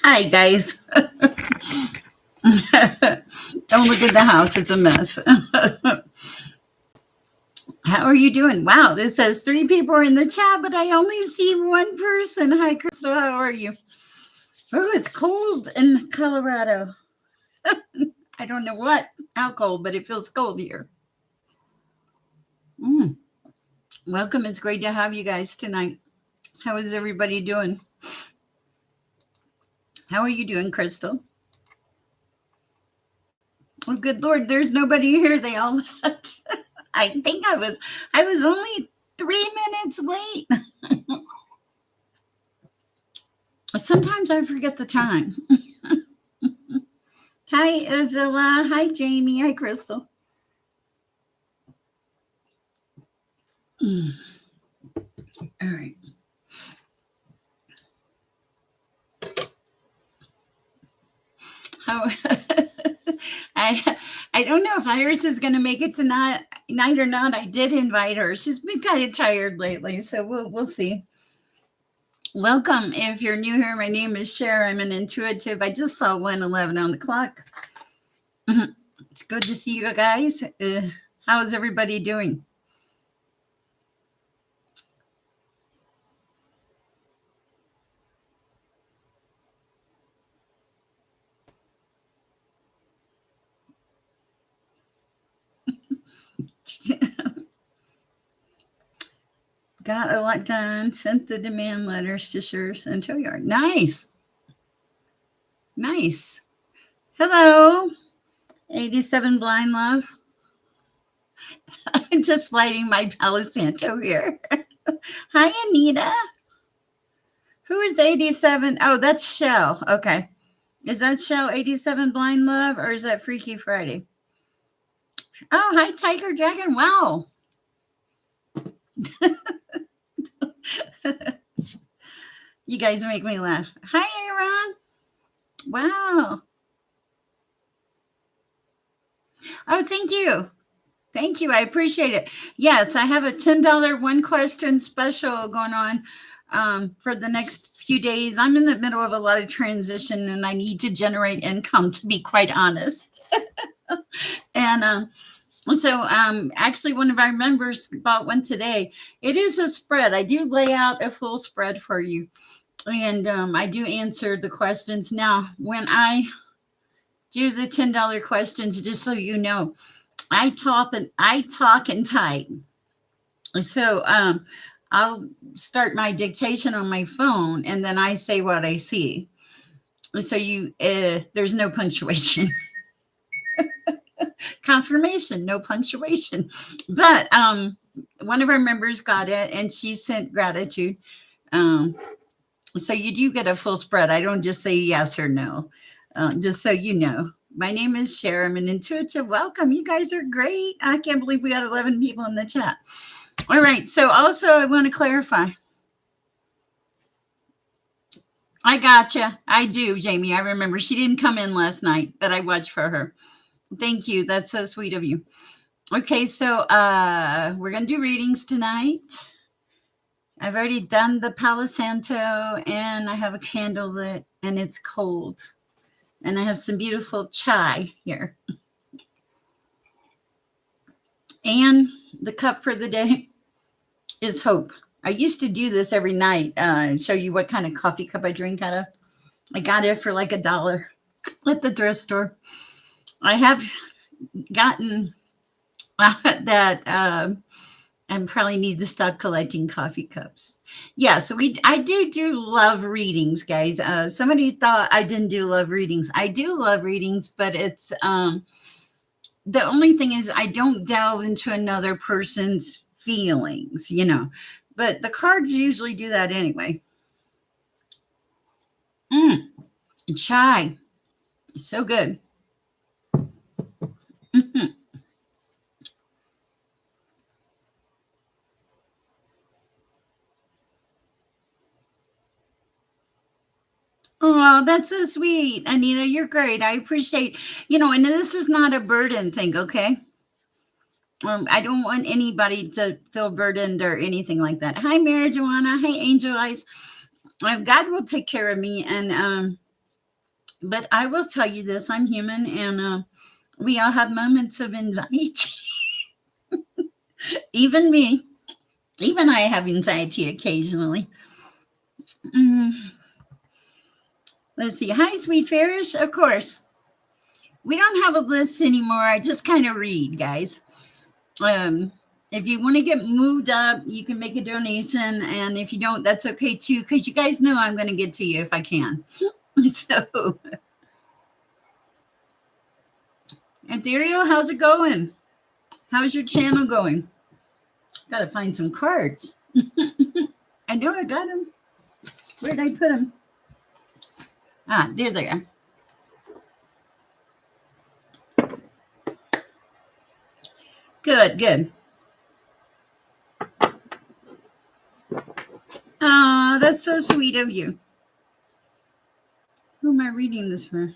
Hi, guys. Don't look at the house. It's a mess. How are you doing? Wow, this says three people are in the chat, but I only see one person. Hi, Crystal. How are you? Oh, it's cold in Colorado. I don't know how cold, but it feels cold here. Mm. Welcome. It's great to have you guys tonight. How is everybody doing? How are you doing, Crystal? Oh, good Lord, there's nobody here. They all left. I think I was only 3 minutes late. Sometimes I forget the time. Hi, Isla. Hi, Jamie. Hi, Crystal. All right. How I don't know if Iris is going to make it tonight or not. I did invite her. She's been kind of tired lately, so we'll see. Welcome. If you're new here, my name is Cher. I'm an intuitive. I just saw 1:11 on the clock. It's good to see you guys. How's everybody doing? Got a lot done. Sent the demand letters to Sher's and Tow Yard. Nice. Nice. Hello, 87 Blind Love. I'm just lighting my Palo Santo here. Hi, Anita. Who is 87? Oh, that's Shell. Okay. Is that Shell 87 Blind Love or is that Freaky Friday? Oh, hi, Tiger Dragon. Wow. You guys make me laugh. Hi, Aaron. Wow. Oh, thank you. Thank you. I appreciate it. Yes, I have a $10 one question special going on for the next few days. I'm in the middle of a lot of transition and I need to generate income, to be quite honest. And so actually one of our members bought one today. It is a spread. I do lay out a full spread for you. And I do answer the questions. Now, when I do the $10 questions, just so you know, I talk and type. So I'll start my dictation on my phone and then I say what I see. So there's no punctuation. Confirmation, no punctuation. But one of our members got it and she sent gratitude. So you do get a full spread. I don't just say yes or no. Just so you know. My name is Cher. I'm an intuitive. Welcome. You guys are great. I can't believe we got 11 people in the chat. All right. So also I want to clarify. I gotcha. I do, Jamie. I remember she didn't come in last night, but I watched for her. Thank you. That's so sweet of you. Okay. So we're going to do readings tonight. I've already done the Palo Santo and I have a candle lit and it's cold. And I have some beautiful chai here. And the cup for the day is hope. I used to do this every night and show you what kind of coffee cup I drink out of. I got it for like $1 at the thrift store. I have gotten that I probably need to stop collecting coffee cups. Yeah, so I do love readings, guys. Somebody thought I didn't do love readings. I do love readings, but it's the only thing is I don't delve into another person's feelings, but the cards usually do that anyway. Chai, so good. Oh, that's so sweet, Anita. You're great. I appreciate, and this is not a burden thing, okay? I don't want anybody to feel burdened or anything like that. Hi, Mary Joanna. Hi, Angel Eyes. God will take care of me, and But I will tell you this, I'm human, and we all have moments of anxiety. Even me. Even I have anxiety occasionally. Mm, let's see. Hi, sweet Farish. Of course. We don't have a list anymore. I just kind of read, guys. Um, if you want to get moved up, you can make a donation. And if you don't, that's okay too, because you guys know I'm going to get to you if I can. So, Ethereal, how's it going? How's your channel going? Got to find some cards. I know I got them. Where did I put them? Ah, there they are. Good, good. Oh, that's so sweet of you. Who am I reading this for?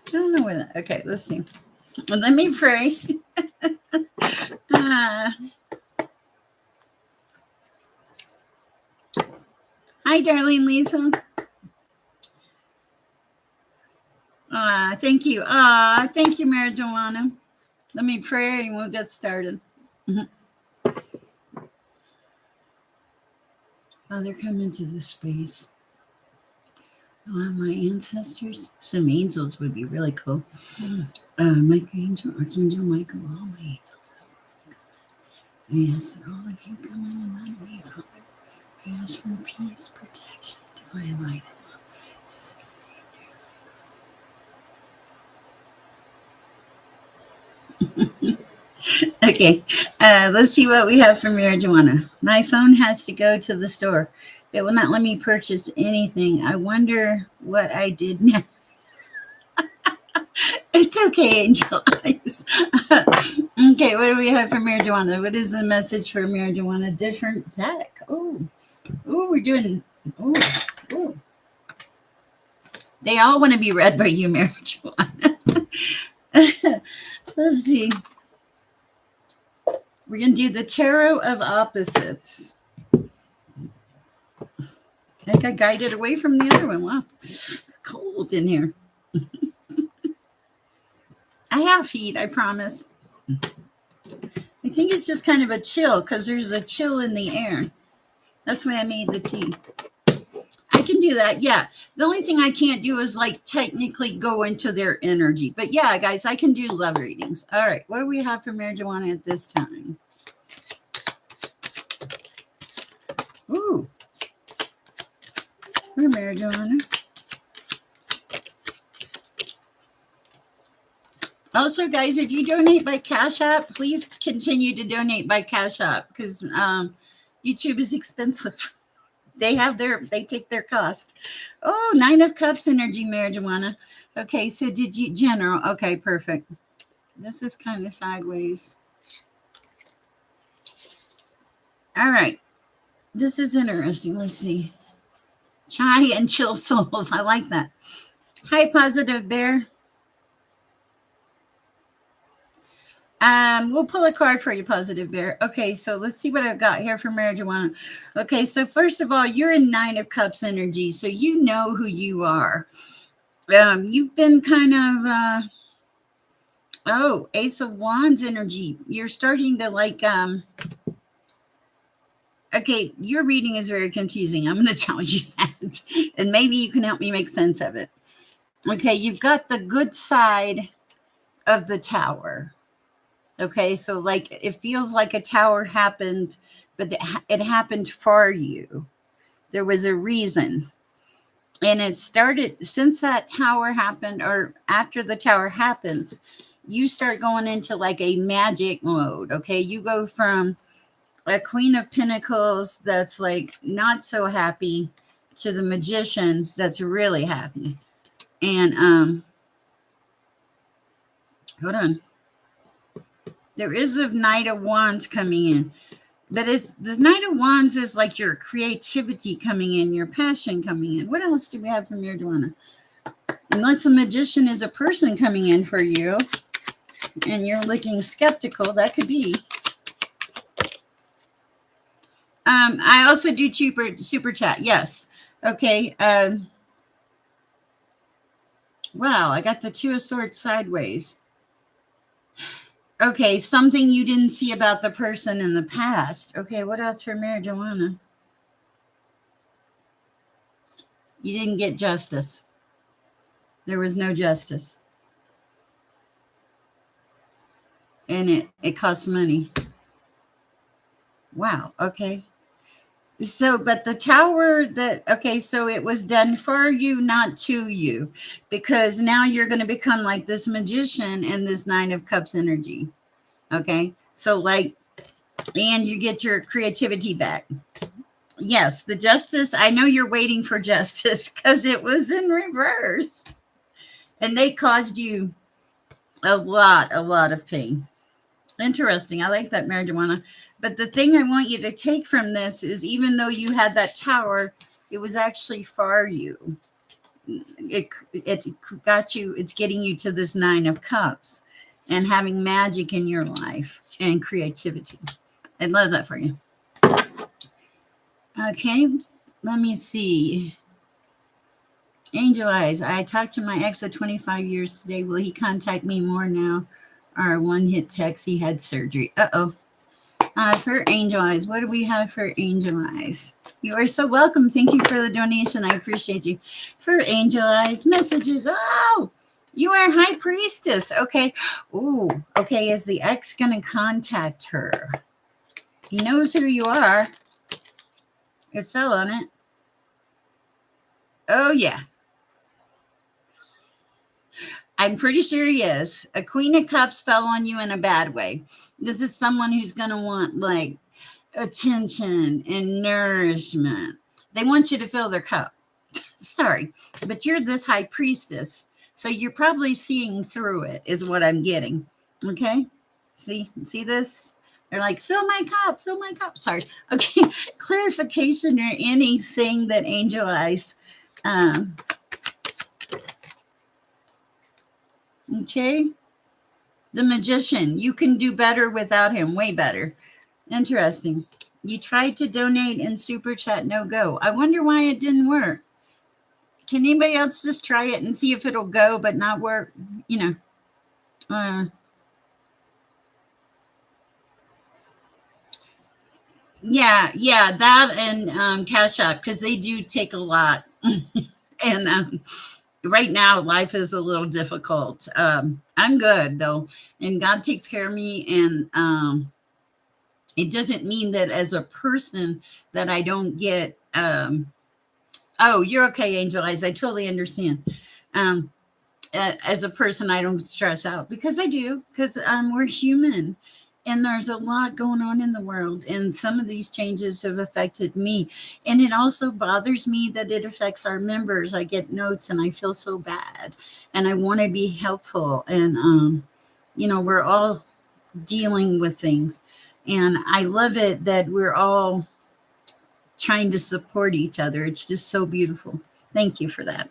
I don't know where that. Okay, let's see. Well, let me pray. Hi, darling Lisa. Thank you. Thank you, Marijuana. Let me pray and we'll get started. Father, come into this space. My ancestors, some angels would be really cool. My angel, Archangel Michael, all my angels. I ask that all of you come in and light me, Father. I ask for peace, protection, divine light, and love. Okay, let's see what we have for marijuana. My phone has to go to the store. It will not let me purchase anything. I wonder what I did now. It's okay, Angel Eyes. Okay, what do we have for marijuana? What is the message for marijuana? Different deck. Oh, we're doing. Oh, oh. They all want to be read by you, marijuana. Let's see. We're going to do the Tarot of Opposites. I got guided away from the other one. Wow. Cold in here. I have heat, I promise. I think it's just kind of a chill because there's a chill in the air. That's why I made the tea. I can do that. Yeah. The only thing I can't do is like technically go into their energy. But yeah, guys, I can do love readings. All right. What do we have for marijuana at this time? Ooh. For marijuana. Also, guys, if you donate by Cash App, please continue to donate by Cash App because YouTube is expensive. They take their cost. Oh, 9 of Cups energy, marijuana. Okay, so did you, general? Okay, perfect. This is kind of sideways. All right. This is interesting. Let's see. Chai and chill souls. I like that. Hi, Positive Bear. We'll pull a card for you, Positive Bear. Okay, so let's see what I've got here for marijuana. Okay, so first of all, you're in 9 of Cups energy, so you know who you are. You've been kind of Ace of Wands energy. You're starting to like okay, your reading is very confusing. I'm going to tell you that, and maybe you can help me make sense of it. Okay, you've got the good side of the tower. Okay, so like it feels like a tower happened, but it happened for you. There was a reason. And it started since that tower happened, or after the tower happens, you start going into like a magic mode. Okay, you go from a Queen of Pentacles that's like not so happy to the Magician that's really happy. And hold on. There is a Knight of Wands coming in. But it's the Knight of Wands is like your creativity coming in, your passion coming in. What else do we have from marijuana? Unless the Magician is a person coming in for you and you're looking skeptical, that could be. I also do super chat. Yes. Okay. Wow, I got the Two of Swords sideways. Okay, something you didn't see about the person in the past. Okay, what else for marijuana? You didn't get justice. There was no justice. And it costs money. Wow, okay. So, but the tower that, okay, so it was done for you, not to you, because now you're going to become like this magician in this Nine of Cups energy. Okay, so like, and you get your creativity back. Yes, the justice. I know you're waiting for justice because it was in reverse and they caused you a lot of pain. Interesting. I like that marijuana. But the thing I want you to take from this is even though you had that tower, it was actually for you. It got you, it's getting you to this Nine of Cups and having magic in your life and creativity. I love that for you. Okay, let me see. Angel Eyes. I talked to my ex of 25 years today. Will he contact me more now? Or one hit text, he had surgery. Uh-oh. For Angel Eyes, what do we have for Angel Eyes? You are so welcome. Thank you for the donation. I appreciate you. For Angel Eyes, messages. Oh, you are High Priestess. Okay. Ooh, okay. Is the ex going to contact her? He knows who you are. It fell on it. Oh, yeah. I'm pretty sure he is. A Queen of Cups fell on you in a bad way. This is someone who's going to want like attention and nourishment. They want you to fill their cup. Sorry, but you're this High Priestess. So you're probably seeing through it is what I'm getting. Okay. See this? They're like, fill my cup, fill my cup. Sorry. Okay. Clarification or anything that Angel Eyes. Um, okay. The Magician. You can do better without him. Way better. Interesting. You tried to donate in Super Chat, no go. I wonder why it didn't work. Can anybody else just try it and see if it'll go but not work? You know. Yeah, that and Cash App because they do take a lot. And right now, life is a little difficult. I'm good though, and God takes care of me. And it doesn't mean that as a person that I don't get. Oh, you're okay, Angel Eyes. I totally understand. Um, as a person, I don't stress out because I do, because we're human and there's a lot going on in the world. And some of these changes have affected me. And it also bothers me that it affects our members. I get notes and I feel so bad and I want to be helpful. And, we're all dealing with things. And I love it that we're all trying to support each other. It's just so beautiful. Thank you for that.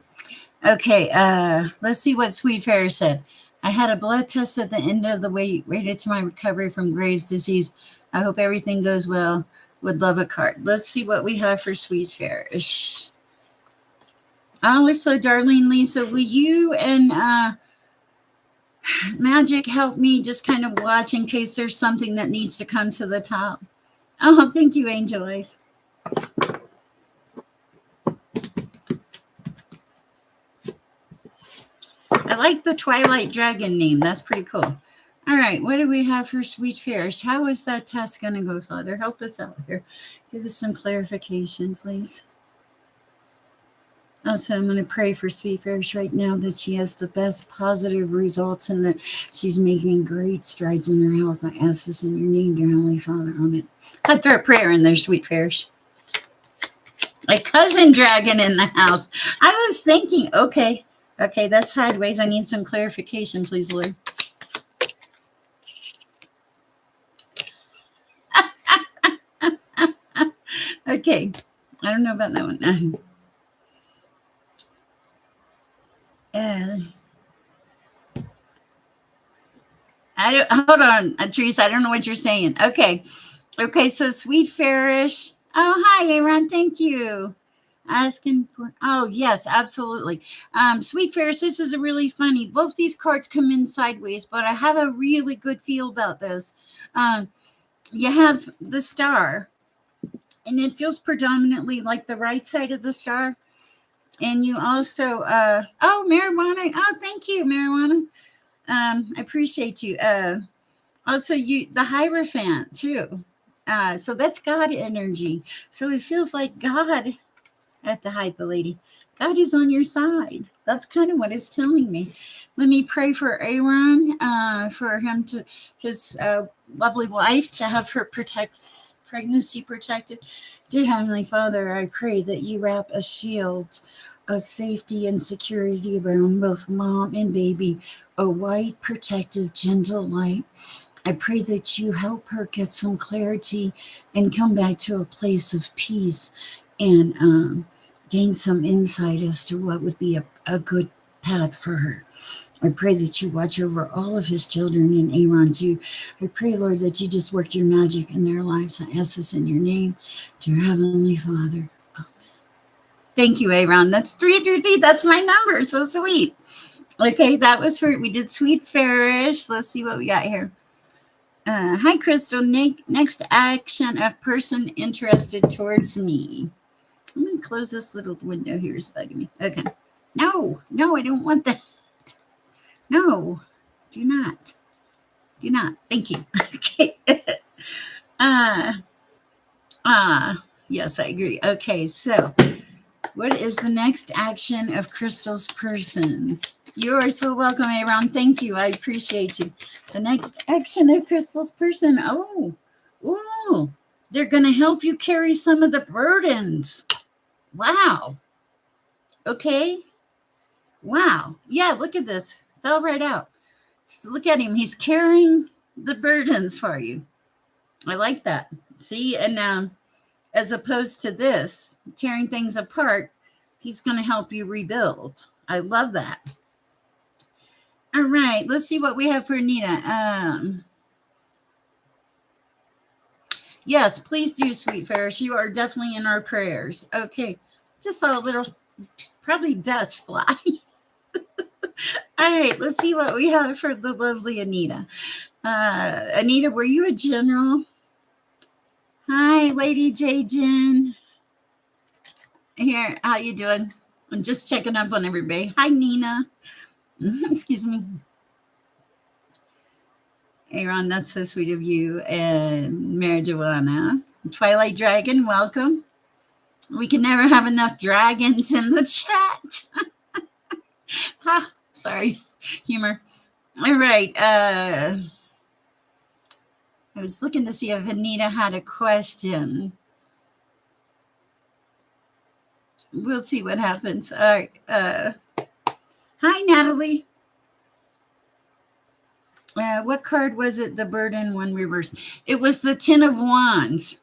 Okay, let's see what Sweet Fairy said. I had a blood test at the end of the way related to my recovery from Graves' disease. I hope everything goes well. Would love a card. Let's see what we have for Sweet Fairy. Oh, so Darlene Lisa, will you and Magic help me just kind of watch in case there's something that needs to come to the top? Oh, thank you, Angel Eyes. I like the Twilight Dragon name. That's pretty cool. All right, what do we have for Sweet Fairs? How is that test going to go, Father? Help us out here. Give us some clarification, please. Also, I'm going to pray for Sweet Fairs right now that she has the best positive results and that she's making great strides in her health. I ask this in your name, dear Holy Father. Amen. I throw a prayer in there, Sweet Fairs. My cousin dragon in the house. I was thinking, okay, that's sideways. I need some clarification, please, Lord. Okay, I don't know about that one. I don't. Hold on, Teresa. I don't know what you're saying. Okay, so Sweet Fairish. Oh, hi, Aaron. Thank you. Asking for, oh, yes, absolutely. Sweet Ferris, this is a really funny. Both these cards come in sideways, but I have a really good feel about this. Um, you have the star, and it feels predominantly like the right side of the star. And you also, oh, marijuana. Oh, thank you, marijuana. I appreciate you. Also, you the Hierophant too. So that's God energy. So it feels like God. I have to hide the lady. God is on your side. That's kind of what it's telling me. Let me pray for Aaron, for him to his lovely wife to have her pregnancy protected. Dear Heavenly Father, I pray that you wrap a shield of safety and security around both mom and baby, a white, protective, gentle light. I pray that you help her get some clarity and come back to a place of peace and gain some insight as to what would be a good path for her. I pray that you watch over all of his children and Aaron too. I pray, Lord, that you just work your magic in their lives. I ask this in your name, dear Heavenly Father. Thank you, Aaron. That's 333. That's my number. So sweet. Okay, that was for, we did Sweet Farish. Let's see what we got here. Hi, Crystal. Next action of person interested towards me. I'm going to close this little window here. It's bugging me. Okay. No, I don't want that. No, do not. Do not. Thank you. Okay. uh, yes, I agree. Okay, so what is the next action of Crystal's person? You are so welcome, Aaron. Thank you. I appreciate you. The next action of Crystal's person. Ooh, they're going to help you carry some of the burdens. Wow. Okay. Wow. Yeah, look at this. Fell right out. So look at him. He's carrying the burdens for you. I like that. See, and as opposed to this, tearing things apart, he's going to help you rebuild. I love that. All right, let's see what we have for Anita. Yes, please do, Sweet Ferris. You are definitely in our prayers. Okay, just saw a little, probably dust fly. All right, let's see what we have for the lovely Anita. Anita, were you a general? Hi, Lady J-Jin. Here, how you doing? I'm just checking up on everybody. Hi, Nina. Excuse me. Aaron, that's so sweet of you. And Marijuana. Twilight Dragon, welcome. We can never have enough dragons in the chat. Ha, sorry. Humor. All right. I was looking to see if Anita had a question. We'll see what happens. All right. Hi, Natalie. What card was it? The burden one reversed. It was the Ten of Wands.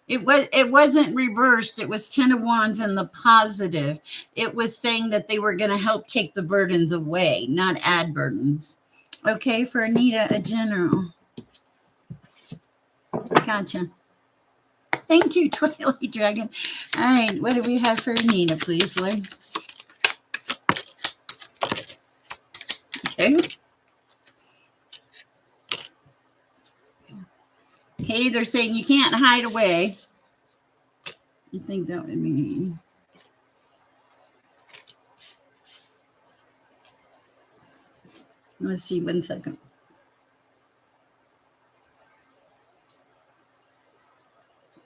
It wasn't reversed. It was Ten of Wands in the positive. It was saying that they were going to help take the burdens away, not add burdens. Okay, for Anita, a general. Gotcha. Thank you, Twilight Dragon. All right, what do we have for Anita, please, Lord? Okay. Okay, they're saying you can't hide away. I think that would be. Let's see, 1 second.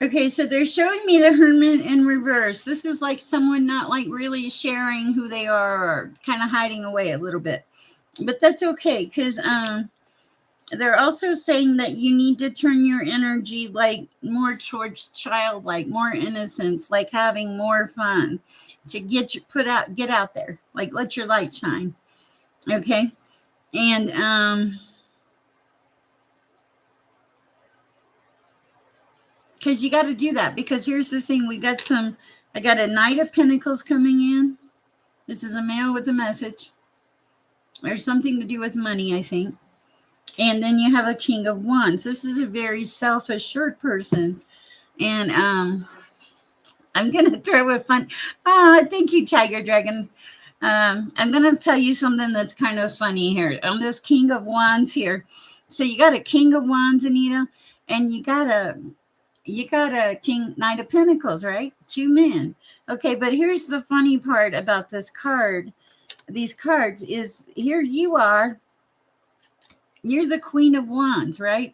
Okay, so they're showing me the Hermit in reverse. This is like someone not like really sharing who they are, or kind of hiding away a little bit. But that's okay, because they're also saying that you need to turn your energy like more towards childlike, more innocence, like having more fun, to get out there, like let your light shine. Okay, and because you got to do that, because here's the thing, I got a Knight of Pentacles coming in. This is a male with a message. There's something to do with money, I think. And then you have a King of Wands. This is a very self-assured person. And I'm gonna throw a fun. Thank you, Tiger Dragon. I'm gonna tell you something that's kind of funny here on this King of Wands here. So you got a King of Wands, Anita, and you got a King Knight of Pentacles, right? Two men. Okay, but here's the funny part about this card. These cards is here you are. You're the Queen of Wands, right?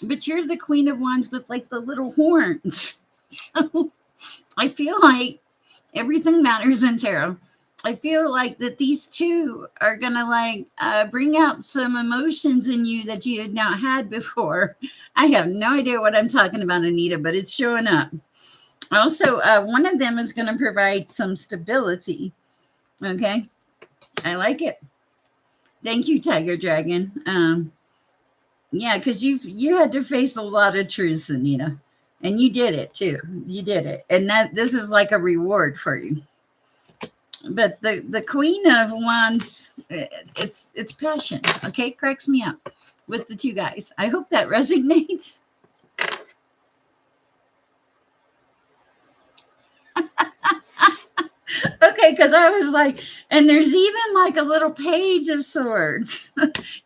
But you're the Queen of Wands with like the little horns. So I feel like everything matters in tarot. I feel like that these two are gonna like bring out some emotions in you that you had not had before. I have no idea what I'm talking about, Anita, but it's showing up. Also, one of them is going to provide some stability. Okay, I like it. Thank you, Tiger Dragon. Yeah, because you had to face a lot of truths, Anita, and you did it too. You did it, and that this is like a reward for you. But the Queen of Wands, it's passion. Okay, cracks me up with the two guys. I hope that resonates. Okay, because I was like, and there's even like a little page of swords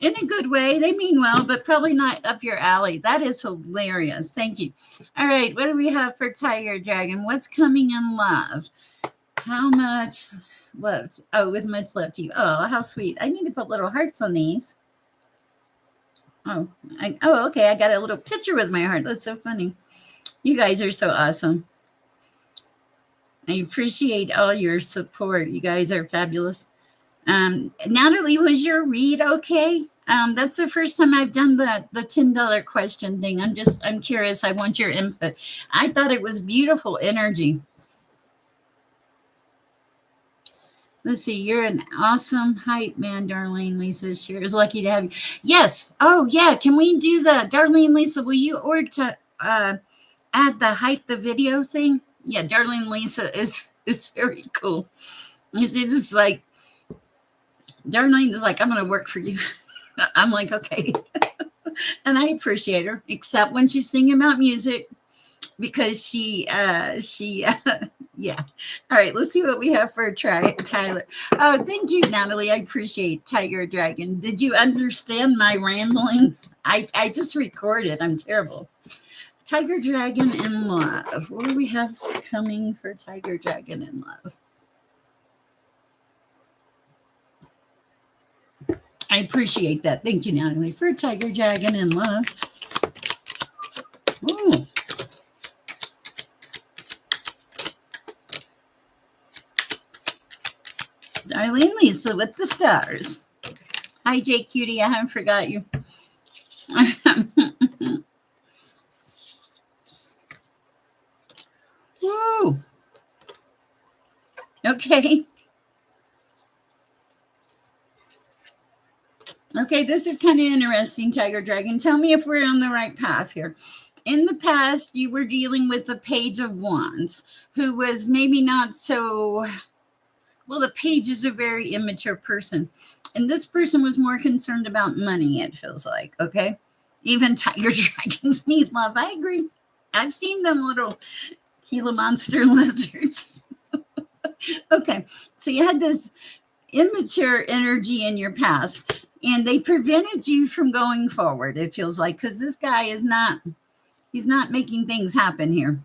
in a good way. They mean well, but probably not up your alley. That is hilarious. Thank you. All right, what do we have for Tiger Dragon? What's coming in love? How much left? Oh, with much left to you. Oh, how sweet. I need to put little hearts on these. Oh, okay. I got a little picture with my heart. That's so funny. You guys are so awesome. I appreciate all your support. You guys are fabulous. Natalie, was your read okay? That's the first time I've done the $10 question thing. I'm curious. I want your input. I thought it was beautiful energy. Let's see. You're an awesome hype man, Darlene Lisa. Sure is lucky to have you. Yes. Oh yeah. Can we do the Darlene Lisa? Will you order to add the hype the video thing? Yeah, Darlene Lisa is very cool. It's just like Darlene is like, I'm going to work for you. I'm like, okay. And I appreciate her, except when she's singing about music, because yeah. All right, let's see what we have for Tyler. Oh, thank you, Natalie. I appreciate Tiger Dragon. Did you understand my rambling? I just recorded. I'm terrible. Tiger Dragon in Love. What do we have coming for Tiger Dragon in Love? I appreciate that. Thank you, Natalie, for Tiger Dragon in Love. Ooh. Darlene Lisa with the stars. Hi, Jay Cutie. I haven't forgot you. Woo. Okay. Okay, this is kind of interesting, Tiger Dragon. Tell me if we're on the right path here. In the past, you were dealing with the Page of Wands, who was maybe not so. Well, the Page is a very immature person. And this person was more concerned about money, it feels like. Okay. Even Tiger Dragons need love. I agree. I've seen them little Gila monster lizards. Okay. So you had this immature energy in your past, and they prevented you from going forward, it feels like, because this guy he's not making things happen here.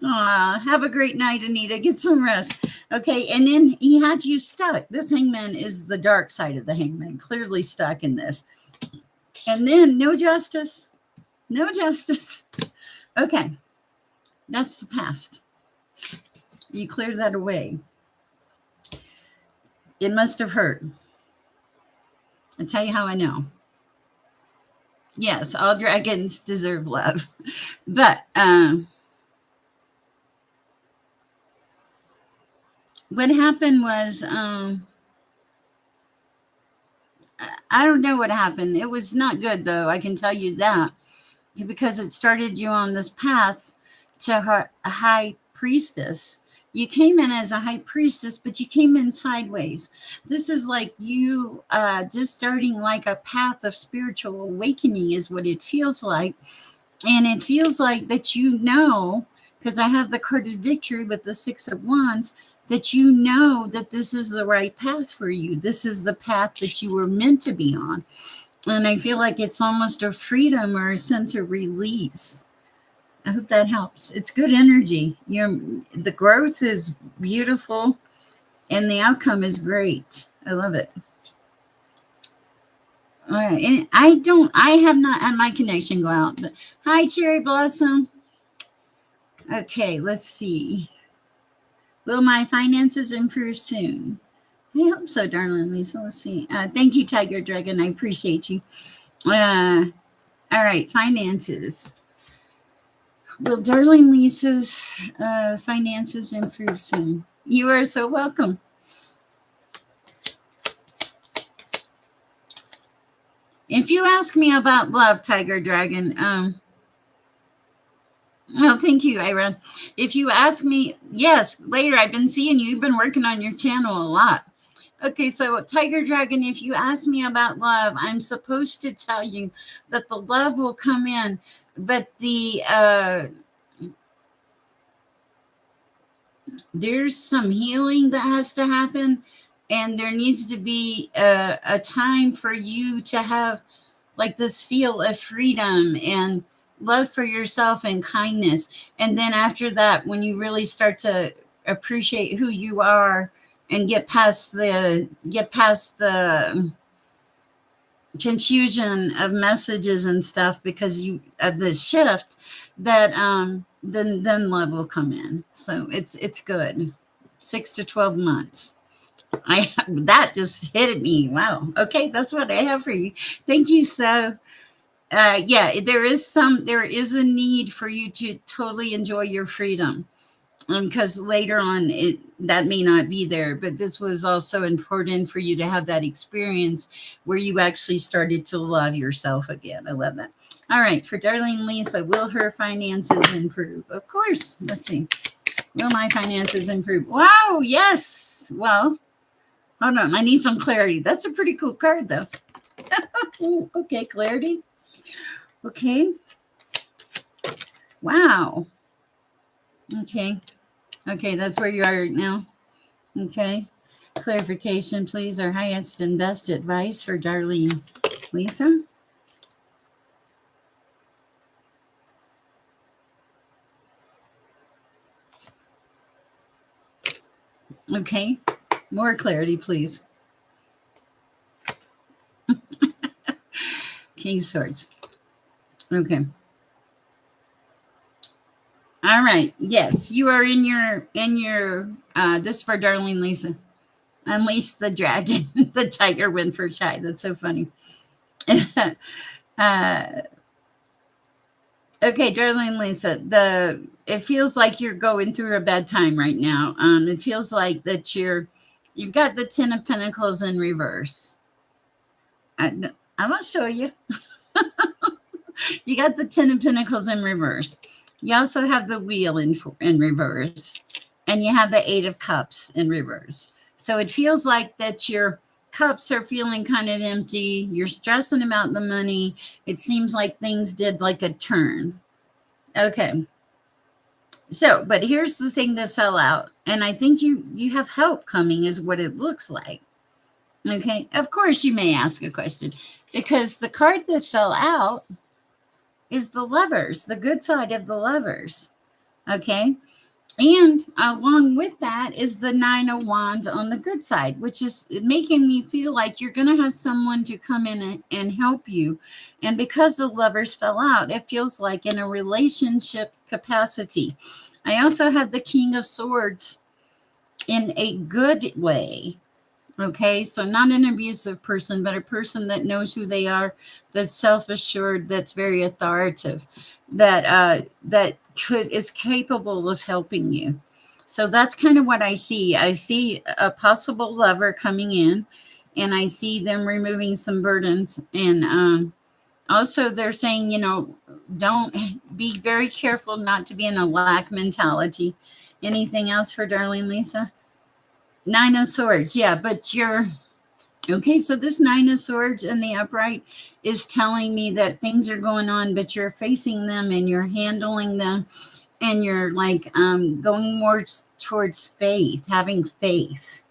Have a great night, Anita. Get some rest. Okay, and then he had you stuck. This hangman is the dark side of the hangman, clearly stuck in this. And then no justice. No justice. Okay, that's the past. You cleared that away. It must have hurt. I'll tell you how I know. Yes, all dragons deserve love. But what happened was, I don't know what happened. It was not good, though. I can tell you that, because it started you on this path to a high priestess. You came in as a high priestess, but you came in sideways. This is like you just starting like a path of spiritual awakening is what it feels like. And it feels like that, because I have the card of victory with the Six of Wands, that that this is the right path for you. This is the path that you were meant to be on. And I feel like it's almost a freedom or a sense of release. I hope that helps. It's good energy. The growth is beautiful and the outcome is great. I love it. All right. And I have not had my connection go out, but hi, Cherry Blossom. Okay, let's see. Will my finances improve soon? I hope so, darling Lisa. Let's see. Thank you, Tiger Dragon. I appreciate you. All right, finances. Will darling Lisa's finances improve soon? You are so welcome. If you ask me about love, Tiger Dragon, well, thank you, Aaron. If you ask me, yes, later, I've been seeing you. You've been working on your channel a lot. Okay, so Tiger Dragon, if you ask me about love, I'm supposed to tell you that the love will come in, but there's some healing that has to happen, and there needs to be a time for you to have like this feel of freedom and love for yourself and kindness. And then after that, when you really start to appreciate who you are and get past the confusion of messages and stuff because you of the shift, that then love will come in. So it's good. 6 to 12 months. That just hit me. Wow. Okay, that's what I have for you. Thank you. So yeah, there is a need for you to totally enjoy your freedom, because later on that may not be there, but this was also important for you to have that experience where you actually started to love yourself again. I love that. All right, for darling Lisa, will her finances improve? Of course. Let's see. Will my finances improve? Wow, yes. Well, hold on, I need some clarity. That's a pretty cool card though. Okay, clarity. Okay. Wow. Okay. Okay, that's where you are right now. Okay. Clarification, please. Our highest and best advice for darling Lisa. Okay. More clarity, please. King Swords. Okay. All right. Yes, you are in your this for darling Lisa. Unleash the dragon. The tiger went for a chai. That's so funny. uh, okay, darling Lisa, it feels like you're going through a bad time right now. It feels like that you've got the Ten of Pentacles in reverse. I'm gonna show you. You got the Ten of Pentacles in reverse. You also have the Wheel in reverse, and you have the Eight of Cups in reverse. So it feels like that your cups are feeling kind of empty. You're stressing about the money. It seems like things did like a turn. Okay. So, but here's the thing that fell out, and I think you have help coming, is what it looks like. Okay. Of course, you may ask a question, because the card that fell out is the Lovers, the good side of the Lovers. Okay. And along with that is the Nine of Wands on the good side, which is making me feel like you're going to have someone to come in and help you. And because the Lovers fell out, it feels like in a relationship capacity. I also have the King of Swords in a good way. Okay, so not an abusive person, but a person that knows who they are, that's self-assured, that's very authoritative, that is capable of helping you. So that's kind of what I see. I see a possible lover coming in, and I see them removing some burdens. And also, they're saying, don't be very careful not to be in a lack mentality. Anything else for darling Lisa? Nine of Swords, yeah, but Okay, so this Nine of Swords in the upright is telling me that things are going on, but you're facing them and you're handling them, and you're like going more towards faith, having faith.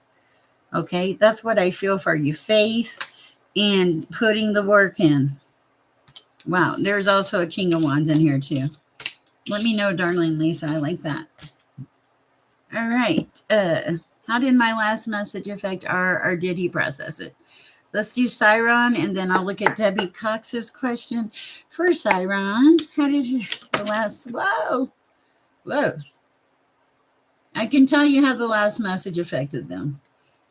Okay, that's what I feel for you, faith and putting the work in. Wow, there's also a King of Wands in here too. Let me know, darling Lisa. I like that. All right. How did my last message affect R, or did he process it? Let's do Chiron, and then I'll look at Debbie Cox's question. For Chiron, how did the last... Whoa. I can tell you how the last message affected them.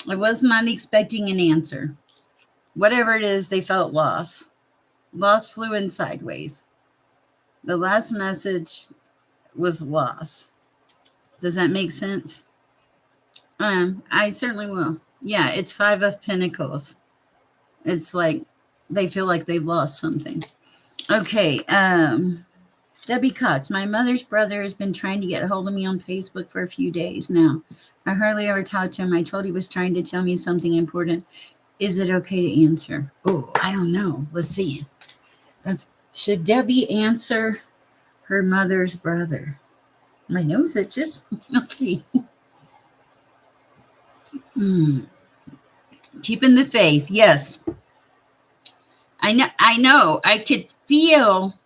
I was not expecting an answer. Whatever it is, they felt loss. Loss flew in sideways. The last message was loss. Does that make sense? I certainly will. Yeah, it's Five of Pentacles. It's like they feel like they've lost something. Okay, Debbie Cox, my mother's brother has been trying to get a hold of me on Facebook for a few days now. I hardly ever talked to him. I told he was trying to tell me something important. Is it okay to answer? Oh, I don't know. Let's see. Should Debbie answer her mother's brother? My nose itches. Let's see. Keeping the faith. Yes. I know. I could feel,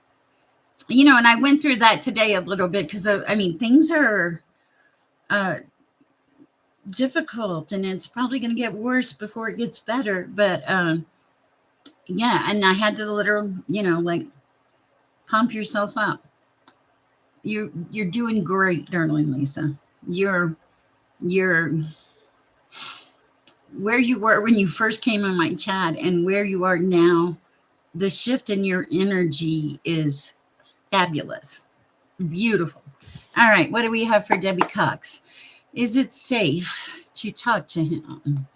and I went through that today a little bit because, things are difficult, and it's probably going to get worse before it gets better. But, yeah, and I had to literally, like pump yourself up. You're doing great, darling Lisa. You're where you were when you first came in my chat and where you are now. The shift in your energy is fabulous. Beautiful. All right. What do we have for Debbie Cox? Is it safe to talk to him?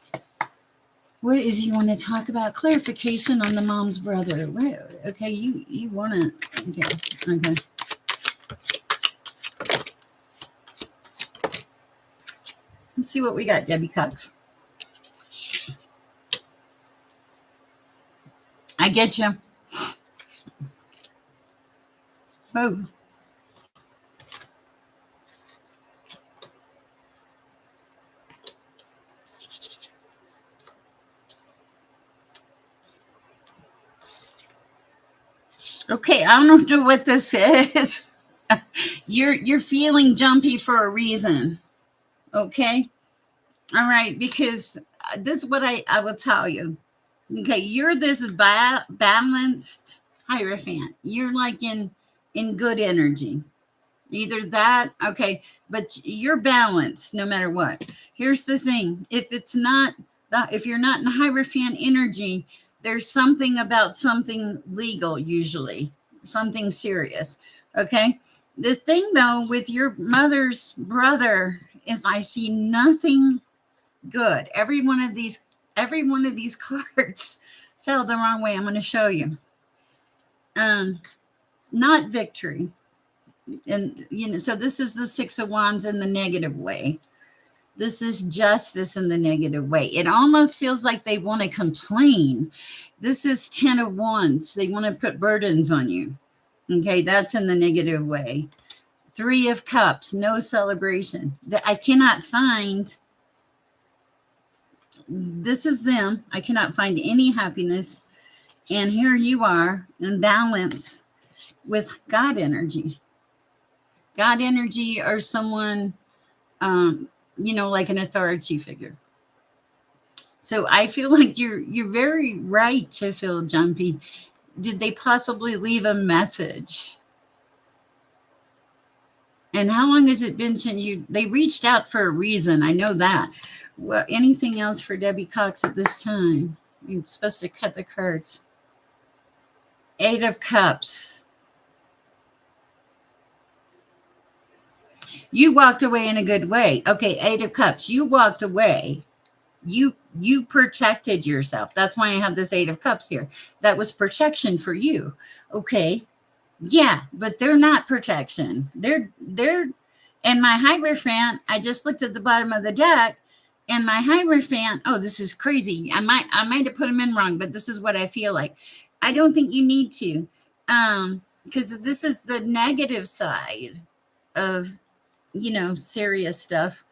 What is you want to talk about? Clarification on the mom's brother. Okay. You want to. Okay. Let's see what we got, Debbie Cox. I get you. Oh. Okay, I don't know what this is. You're feeling jumpy for a reason. Okay? All right, because this is what I will tell you. Okay, you're this balanced Hierophant. You're like in good energy. Either that, okay, but you're balanced no matter what. Here's the thing: if you're not in Hierophant energy, there's something about something legal, usually something serious. Okay, the thing though with your mother's brother is I see nothing good. Every one of these cards fell the wrong way. I'm going to show you. Not victory. And so this is the Six of Wands in the negative way. This is justice in the negative way. It almost feels like they want to complain. This is 10 of Wands. They want to put burdens on you. Okay, that's in the negative way. 3 of Cups, no celebration. I cannot find. This is them. I cannot find any happiness. And here you are in balance with God energy. God energy or someone, like an authority figure. So I feel like you're very right to feel jumpy. Did they possibly leave a message? And how long has it been since they reached out for a reason? I know that. Well, anything else for Debbie Cox at this time? You're supposed to cut the cards. 8 of Cups. You walked away in a good way. Okay, 8 of Cups. You walked away. You protected yourself. That's why I have this 8 of Cups here. That was protection for you. Okay. Yeah, but they're not protection. They're and my Hierophant, I just looked at the bottom of the deck. And my Hierophant, oh, this is crazy. I might have put them in wrong, but this is what I feel like. I don't think you need to. Because this is the negative side of, serious stuff.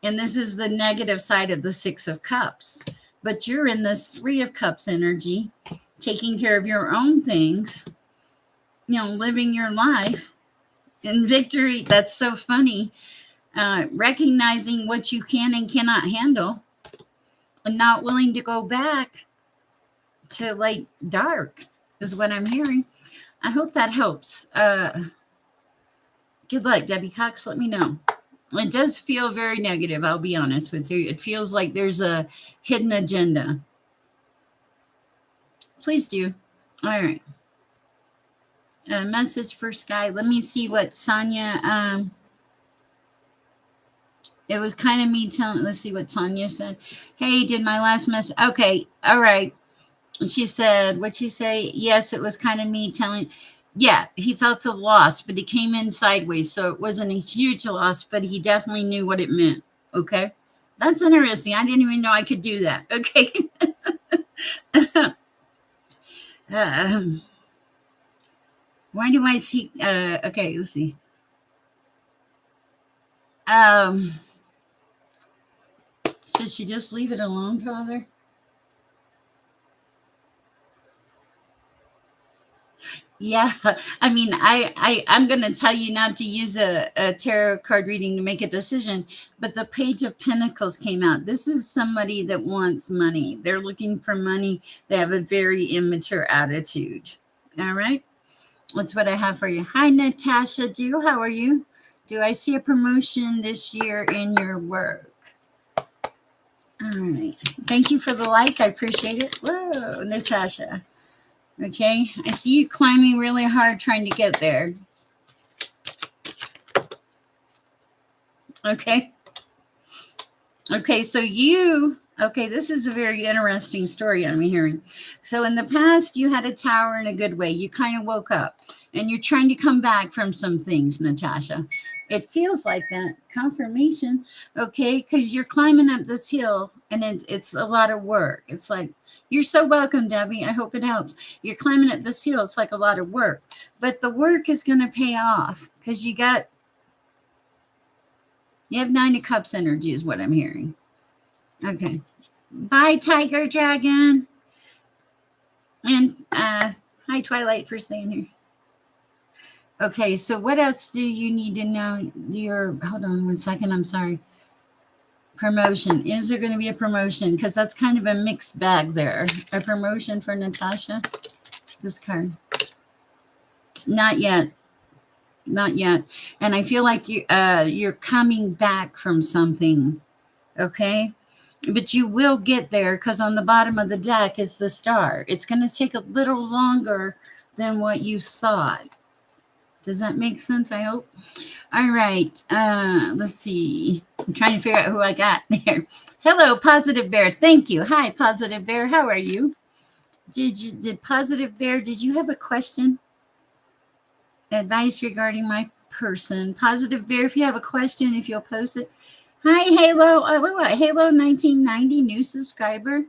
And this is the negative side of the Six of Cups. But you're in this Three of Cups energy, taking care of your own things, living your life in victory. That's so funny. Recognizing what you can and cannot handle and not willing to go back to like dark is what I'm hearing. I hope that helps. Good luck, Debbie Cox. Let me know. It does feel very negative, I'll be honest with you. It feels like there's a hidden agenda. Please do. All right. A message for Sky. Let me see what Sonia. It was kind of me telling. Let's see what Sonia said. Hey, did my last message? Okay. All right. She said, what'd she say? Yes, it was kind of me telling. Yeah, he felt a loss, but he came in sideways. So it wasn't a huge loss, but he definitely knew what it meant. Okay. That's interesting. I didn't even know I could do that. Okay. Why do I see? Okay, let's see. Should she just leave it alone, Father? Yeah, I mean, I'm going to tell you not to use a tarot card reading to make a decision, but the Page of Pentacles came out. This is somebody that wants money. They're looking for money. They have a very immature attitude. All right, that's what I have for you. Hi, Natasha. How are you? Do I see a promotion this year in your work? All right. Thank you for the like. I appreciate it. Whoa, Natasha. Okay. I see you climbing really hard trying to get there. Okay. Okay. Okay, this is a very interesting story I'm hearing. So in the past, you had a tower in a good way. You kind of woke up and you're trying to come back from some things, Natasha. It feels like that confirmation. Okay. Because you're climbing up this hill and it's a lot of work. It's like, you're so welcome, Debbie. I hope it helps. You're climbing up this hill. It's like a lot of work, but the work is going to pay off because you have Nine of Cups energy is what I'm hearing. Okay. Bye, Tiger Dragon. And hi, Twilight, for staying here. Okay, so what else do you need to know? Hold on 1 second. I'm sorry. Promotion. Is there going to be a promotion? Because that's kind of a mixed bag there. A promotion for Natasha? This card. Not yet. Not yet. And I feel like you're coming back from something. Okay? But you will get there because on the bottom of the deck is the star. It's going to take a little longer than what you thought. Does that make sense? I hope. All right. Let's see. I'm trying to figure out who I got there. Hello, Positive Bear. Thank you. Hi, Positive Bear. How are you? Did Positive Bear, did you have a question? Advice regarding my person. Positive Bear, if you have a question, if you'll post it. Hi, Halo. Halo 1990, new subscriber.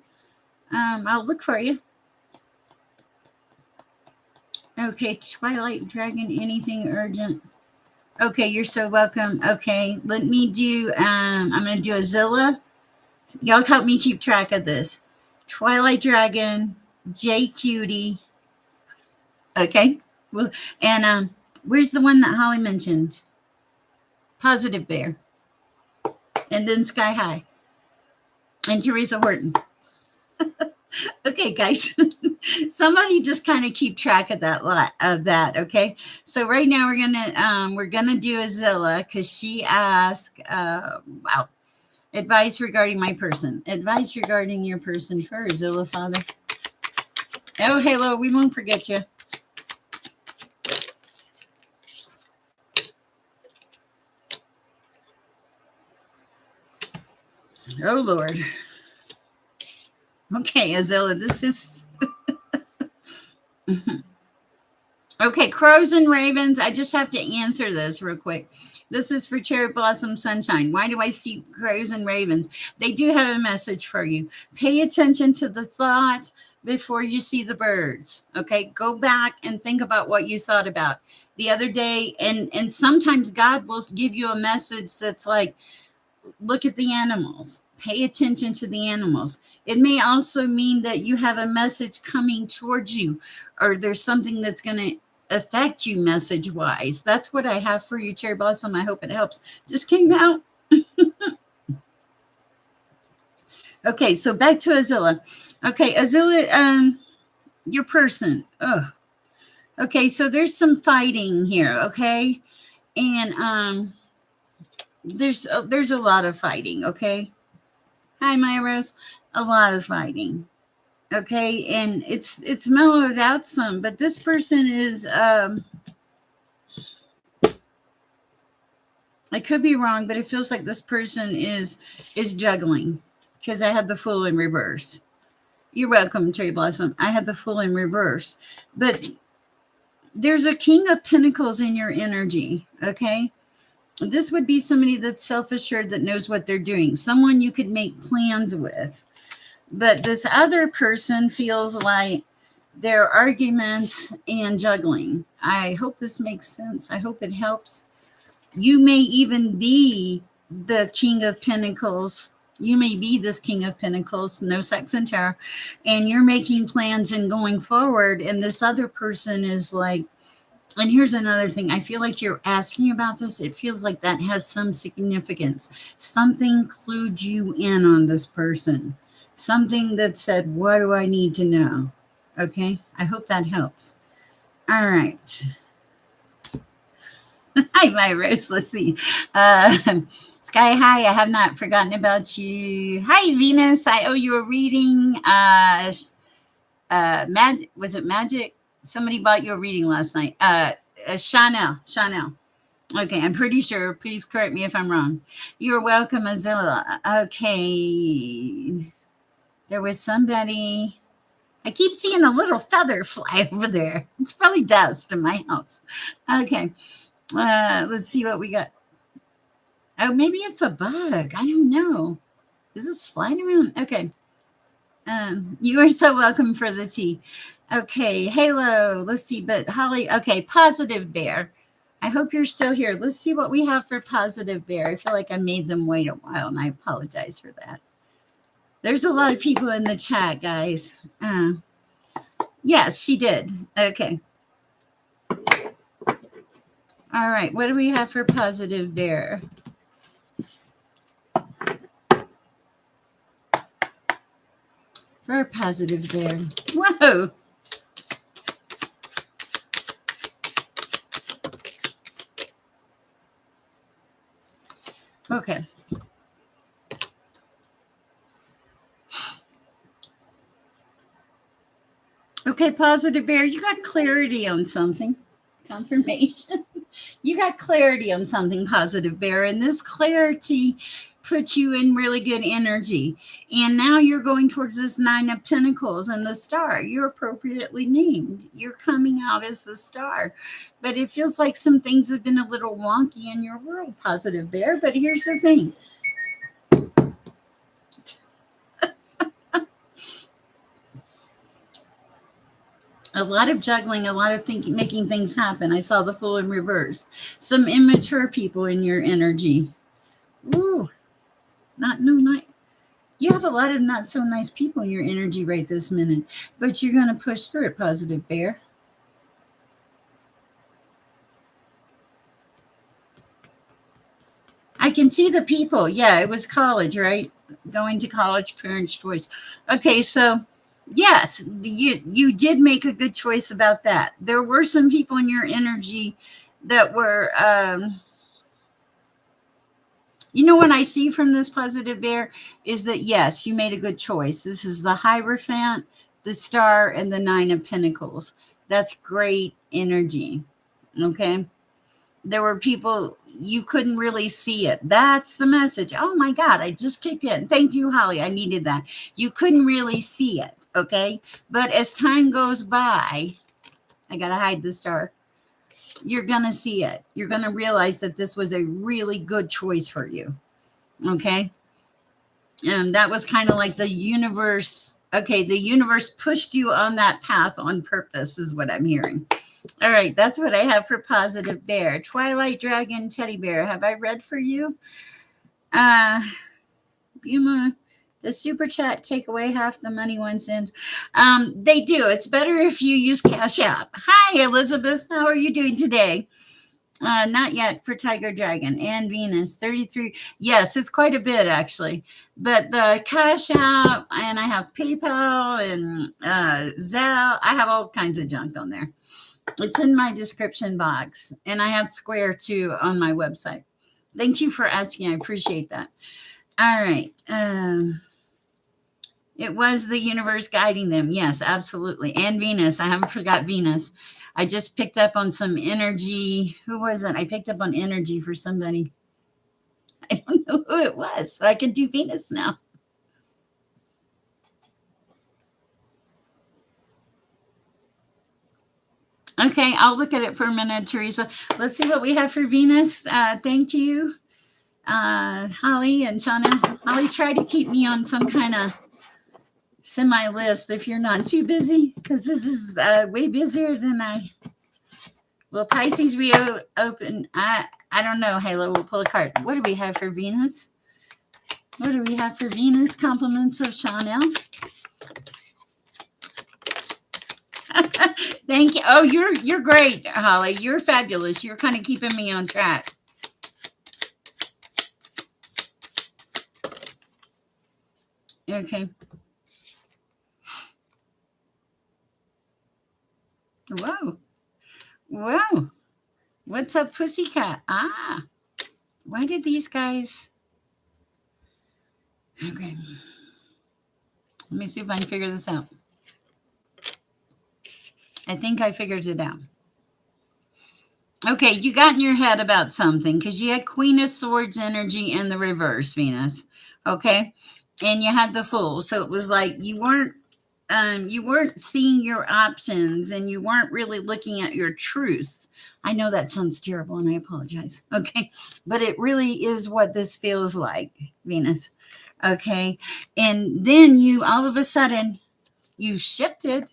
I'll look for you. Okay, Twilight Dragon, anything urgent? Okay, you're so welcome. Okay, let me do, I'm going to do a Zilla. Y'all help me keep track of this. Twilight Dragon, J Cutie. Okay, well, and where's the one that Holly mentioned? Positive Bear. And then Sky High. And Teresa Horton. Okay, guys. Somebody just kind of keep track of that. Okay. So right now we're gonna do a Zilla because she asked, wow, advice regarding my person. Advice regarding your person for Zilla, Father. Oh, Halo, we won't forget you. Oh Lord. Okay, Azilla, this is Okay, crows and ravens. I just have to answer this real quick. This is for Cherry Blossom Sunshine. Why do I see crows and ravens? They do have a message for you. Pay attention to the thought before you see the birds. Okay, go back and think about what you thought about the other day. And sometimes God will give you a message that's like, look at the animals. Pay attention to the animals. It may also mean that you have a message coming towards you, or there's something that's going to affect you message wise. That's what I have for you, Cherry Blossom. I hope it helps. Just came out. Okay, so back to Azilla. Okay, Azilla, your person. Ugh. Okay, so there's some fighting here. Okay, and there's a lot of fighting. Okay. Hi, Maya Rose. A lot of fighting. Okay, and it's mellowed out some, but this person is I could be wrong, but it feels like this person is juggling because I had the Fool in reverse. You're welcome, Cherry Blossom. I had the Fool in reverse, but there's a King of Pentacles in your energy. Okay, this would be somebody that's self-assured, that knows what they're doing, someone you could make plans with. But this other person feels like their arguments and juggling. I hope this makes sense. I hope it helps. You may even be the King of Pentacles. You may be this King of Pentacles, no sex and terror, and you're making plans and going forward. And this other person is like, and here's another thing. I feel like you're asking about this. It feels like that has some significance. Something clued you in on this person. Something that said, what do I need to know? Okay. I hope that helps. All right. Hi, my Rose. Let's see. Sky High, I have not forgotten about you. Hi, Venus. I owe you a reading. Was it Magic? Somebody bought you a reading last night. Chanel. Okay, I'm pretty sure. Please correct me if I'm wrong. You're welcome, Azilla. Okay. There was somebody. I keep seeing a little feather fly over there. It's probably dust in my house. Okay. Let's see what we got. Oh, maybe it's a bug. I don't know. Is this flying around? Okay. You are so welcome for the tea. Okay, Halo. Let's see, but Holly. Okay, Positive Bear. I hope you're still here. Let's see what we have for Positive Bear. I feel like I made them wait a while, and I apologize for that. There's a lot of people in the chat, guys. Yes, she did. Okay. All right, what do we have for Positive Bear? For Positive Bear. Whoa. Okay. Okay, Positive Bear, you got clarity on something. Confirmation. You got clarity on something, Positive Bear, and this clarity puts you in really good energy. And now you're going towards this Nine of Pentacles and the Star. You're appropriately named. You're coming out as the Star. But it feels like some things have been a little wonky in your world, Positive Bear. But here's the thing. A lot of juggling, a lot of thinking, making things happen. I saw the Fool in reverse. Some immature people in your energy. Ooh, not. You have a lot of not so nice people in your energy right this minute, but you're going to push through it, Positive Bear. I can see the people. Yeah, it was college, right? Going to college, parents' choice. Okay, so yes, you did make a good choice about that. There were some people in your energy that were, what I see from this, Positive Bear, is that yes, you made a good choice. This is the Hierophant, the Star, and the Nine of Pentacles. That's great energy. Okay. There were people, you couldn't really see it. That's the message. Oh my God, I just kicked in. Thank you, Holly. I needed that. You couldn't really see it. Okay. But as time goes by, I got to hide the star. You're going to see it. You're going to realize that this was a really good choice for you. Okay. And that was kind of like the universe. Okay. The universe pushed you on that path on purpose, is what I'm hearing. All right. That's what I have for positive bear. Twilight Dragon Teddy Bear. Have I read for you? Yuma, the super chat take away half the money one sends? They do. It's better if you use Cash App. Hi, Elizabeth. How are you doing today? Not yet for Tiger Dragon and Venus 33. Yes, it's quite a bit actually. But the Cash App, and I have PayPal and Zelle. I have all kinds of junk on there. It's in my description box, and I have Square too on my website. Thank you for asking. I appreciate that. All right. It was the universe guiding them. Yes, absolutely. And Venus. I haven't forgot Venus. I just picked up on some energy. Who was it? I picked up on energy for somebody. I don't know who it was. So I can do Venus now. Okay, I'll look at it for a minute, Teresa. Let's see what we have for Venus. Thank you, Holly and Shauna. Holly, try to keep me on some kind of semi list if you're not too busy, because this is way busier than I. Well, Pisces, we open. I don't know. Halo, we'll pull a card. What do we have for Venus? What do we have for Venus? Compliments of Chanel. Thank you. Oh, you're great, Holly. You're fabulous. You're kind of keeping me on track. Okay. Whoa. Whoa. What's up, pussycat? Ah. Why did these guys... Okay. Let me see if I can figure this out. I think I figured it out. Okay, you got in your head about something because you had Queen of Swords energy in the reverse, Venus. Okay, and you had the Fool, so it was like you weren't seeing your options, and you weren't really looking at your truths. I know that sounds terrible, and I apologize. Okay, but it really is what this feels like, Venus. Okay, and then you all of a sudden you shifted.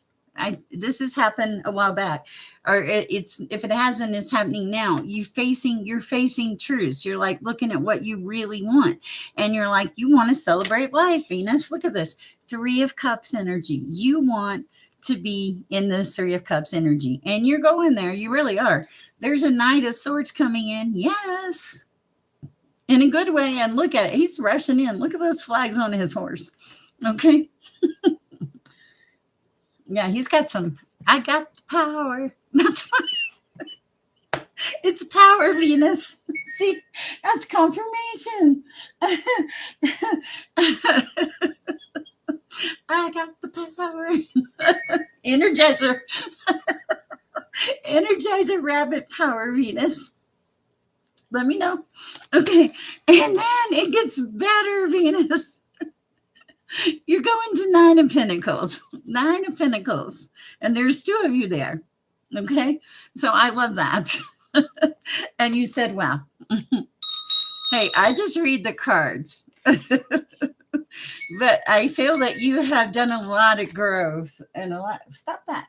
This has happened a while back, or it's if it hasn't, it's happening now. You're facing truths. You're like looking at what you really want, and you're like, you want to celebrate life, Venus. Look at this 3 of Cups energy. You want to be in this 3 of Cups energy, and you're going there. You really are. There's a Knight of Swords coming in. Yes, in a good way. And look at it. He's rushing in. Look at those flags on his horse. Okay. Yeah, he's got some. I got the power. That's why it's power, Venus. See, that's confirmation. I got the power. Energizer. Energizer rabbit power, Venus. Let me know. Okay. And then it gets better, Venus. You're going to 9 of Pentacles. 9 of Pentacles. And there's 2 of you there. Okay. So I love that. And you said, wow. Hey, I just read the cards. But I feel that you have done a lot of growth and a lot. Stop that.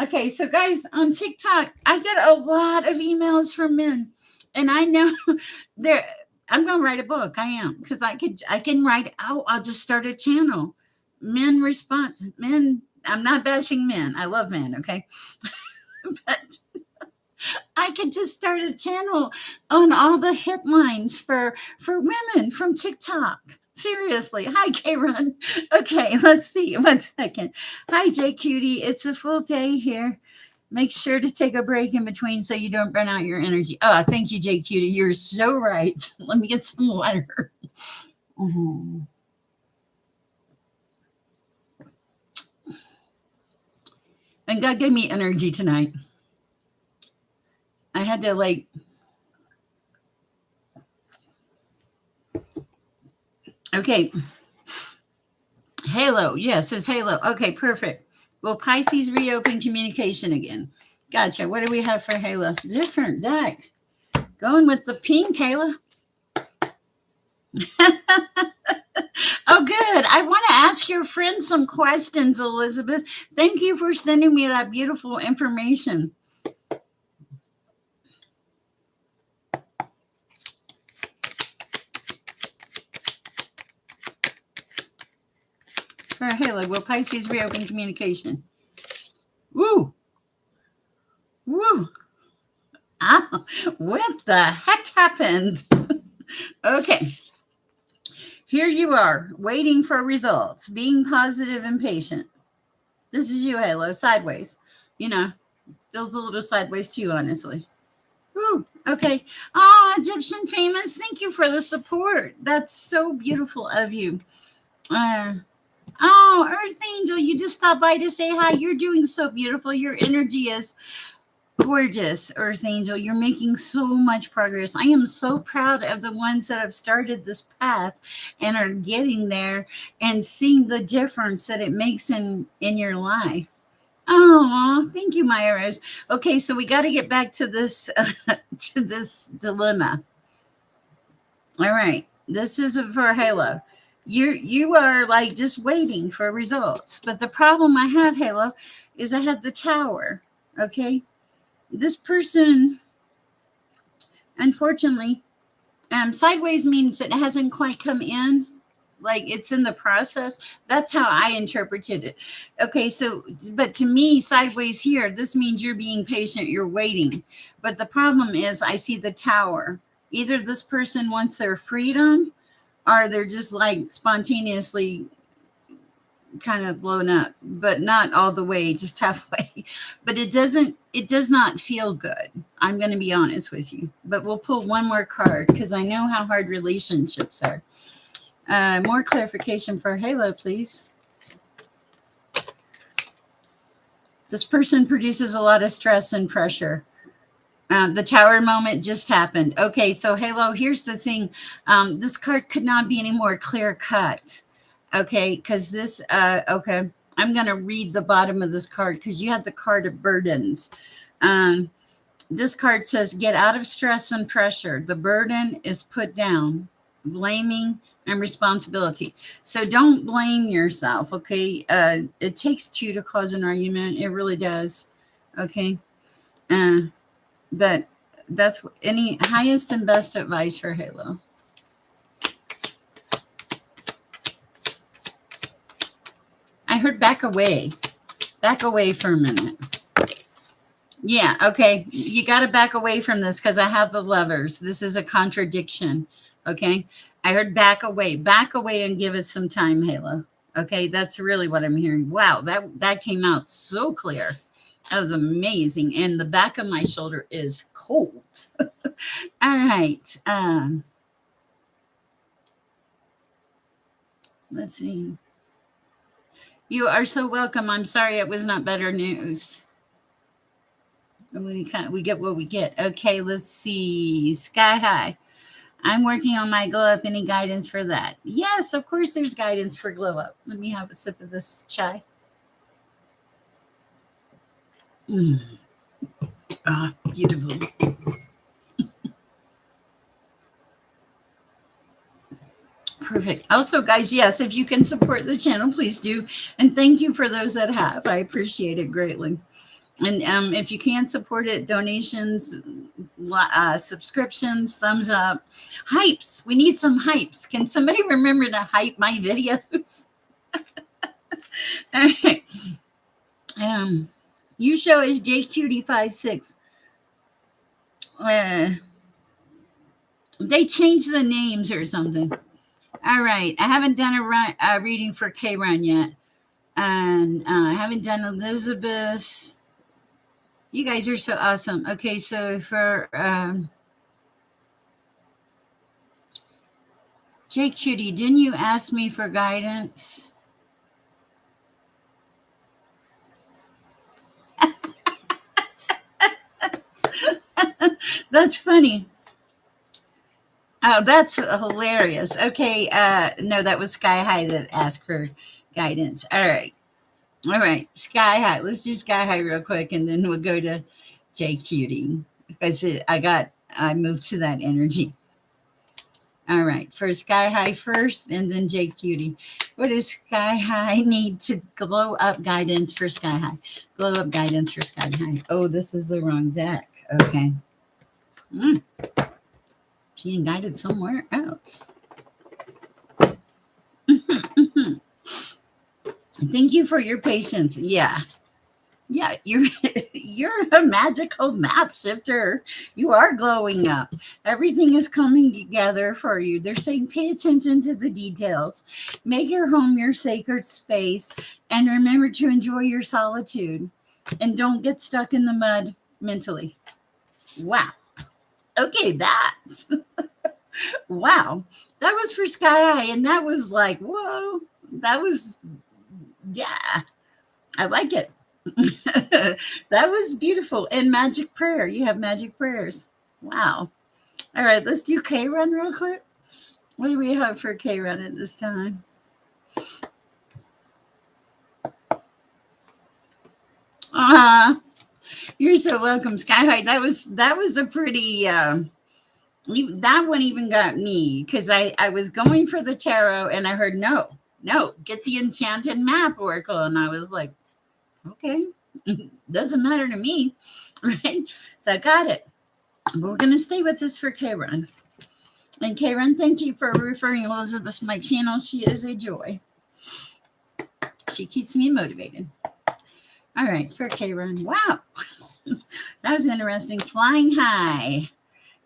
Okay. So guys, on TikTok, I get a lot of emails from men. And I know they're... I'm going to write a book. I am, because I can write. Oh, I'll just start a channel. Men response. Men. I'm not bashing men. I love men. Okay. But I could just start a channel on all the headlines for women from TikTok. Seriously. Hi, Karen. Okay. Let's see. 1 second. Hi, J Cutie. It's a full day here. Make sure to take a break in between so you don't burn out your energy. Oh, thank you, J Cutie. You're so right. Let me get some water. Mm-hmm. And God gave me energy tonight. I had to like... Okay. Halo. Yes, it's Halo. Okay, perfect. Will Pisces reopen communication again? Gotcha. What do we have for Halo? Different deck. Going with the pink, Kayla. Oh, good. I want to ask your friend some questions, Elizabeth. Thank you for sending me that beautiful information. For Halo, will Pisces reopen communication? Woo! Woo! Ah, what the heck happened? Okay. Here you are, waiting for results, being positive and patient. This is you, Halo, sideways. You know, feels a little sideways too, honestly. Ooh, okay. Ah, Egyptian famous, thank you for the support. That's so beautiful of you. Uh, oh, Earth Angel, you just stopped by to say hi. You're doing so beautiful. Your energy is gorgeous, Earth Angel. You're making so much progress. I am so proud of the ones that have started this path and are getting there and seeing the difference that it makes in your life. Oh, thank you, Myra. Okay, so we got to get back to this to this dilemma. All right, this is for Halo. You are like just waiting for results, but the problem I have, Halo, is I have the tower. Okay, this person, unfortunately, sideways means it hasn't quite come in, like it's in the process. That's how I interpreted it. Okay, so but to me, sideways here, this means you're being patient, you're waiting. But the problem is I see the tower. Either this person wants their freedom or they're just like spontaneously kind of blown up, but not all the way, just halfway. But it does not feel good. I'm going to be honest with you. But we'll pull one more card because I know how hard relationships are. More clarification for Halo, please. This person produces a lot of stress and pressure. The tower moment just happened. Okay, so Halo, here's the thing. This card could not be any more clear cut. Okay, because this, okay, I'm going to read the bottom of this card because you had the card of burdens. This card says, get out of stress and pressure. The burden is put down, blaming and responsibility. So don't blame yourself, okay? It takes two to cause an argument. It really does, okay? But that's any highest and best advice for Halo. I heard back away. Back away for a minute. Yeah, okay. You got to back away from this because I have the lovers. This is a contradiction. Okay. I heard back away and give it some time, Halo. Okay. That's really what I'm hearing. Wow. That came out so clear. That was amazing. And the back of my shoulder is cold. All right. Let's see. You are so welcome. I'm sorry it was not better news. We get what we get. Okay, let's see. Sky high. I'm working on my glow up. Any guidance for that? Yes, of course there's guidance for glow up. Let me have a sip of this chai. Ah, beautiful. Perfect. Also, guys, yes, if you can support the channel, please do. And thank you for those that have. I appreciate it greatly. And if you can't support it, donations, subscriptions, thumbs up, hypes. We need some hypes. Can somebody remember to hype my videos? All right. You show is JQD56. They changed the names or something. All right. I haven't done a reading for K-Run yet. And I haven't done Elizabeth. You guys are so awesome. Okay, so for JQD, didn't you ask me for guidance? That's funny. Oh, that's hilarious. Okay, no, that was Sky High that asked for guidance. All right. All right, Sky High. Let's do Sky High real quick, and then we'll go to J Cutie because I moved to that energy. All right, for Sky High first, and then J Cutie. What does Sky High need to glow up guidance for Sky High? Glow up guidance for Sky High. Oh, this is the wrong deck. Okay. Mm, being guided somewhere else. Thank you for your patience. Yeah. Yeah, you're you're a magical map shifter. You are glowing up. Everything is coming together for you. They're saying pay attention to the details. Make your home your sacred space and remember to enjoy your solitude and don't get stuck in the mud mentally. Wow. Okay, that. Wow. That was for Sky High and that was like, whoa. That was yeah. I like it. That was beautiful. And magic prayer. You have magic prayers. Wow. All right, let's do K run real quick. What do we have for K run at this time? Uh you're so welcome, Sky High. That was a pretty that one even got me because I was going for the tarot and I heard no, get the enchanted map oracle and I was like, okay, doesn't matter to me, right? So I got it. But we're gonna stay with this for K run. And Karen, thank you for referring Elizabeth to my channel. She is a joy. She keeps me motivated. All right, for Karen. Wow. That was interesting. Flying high.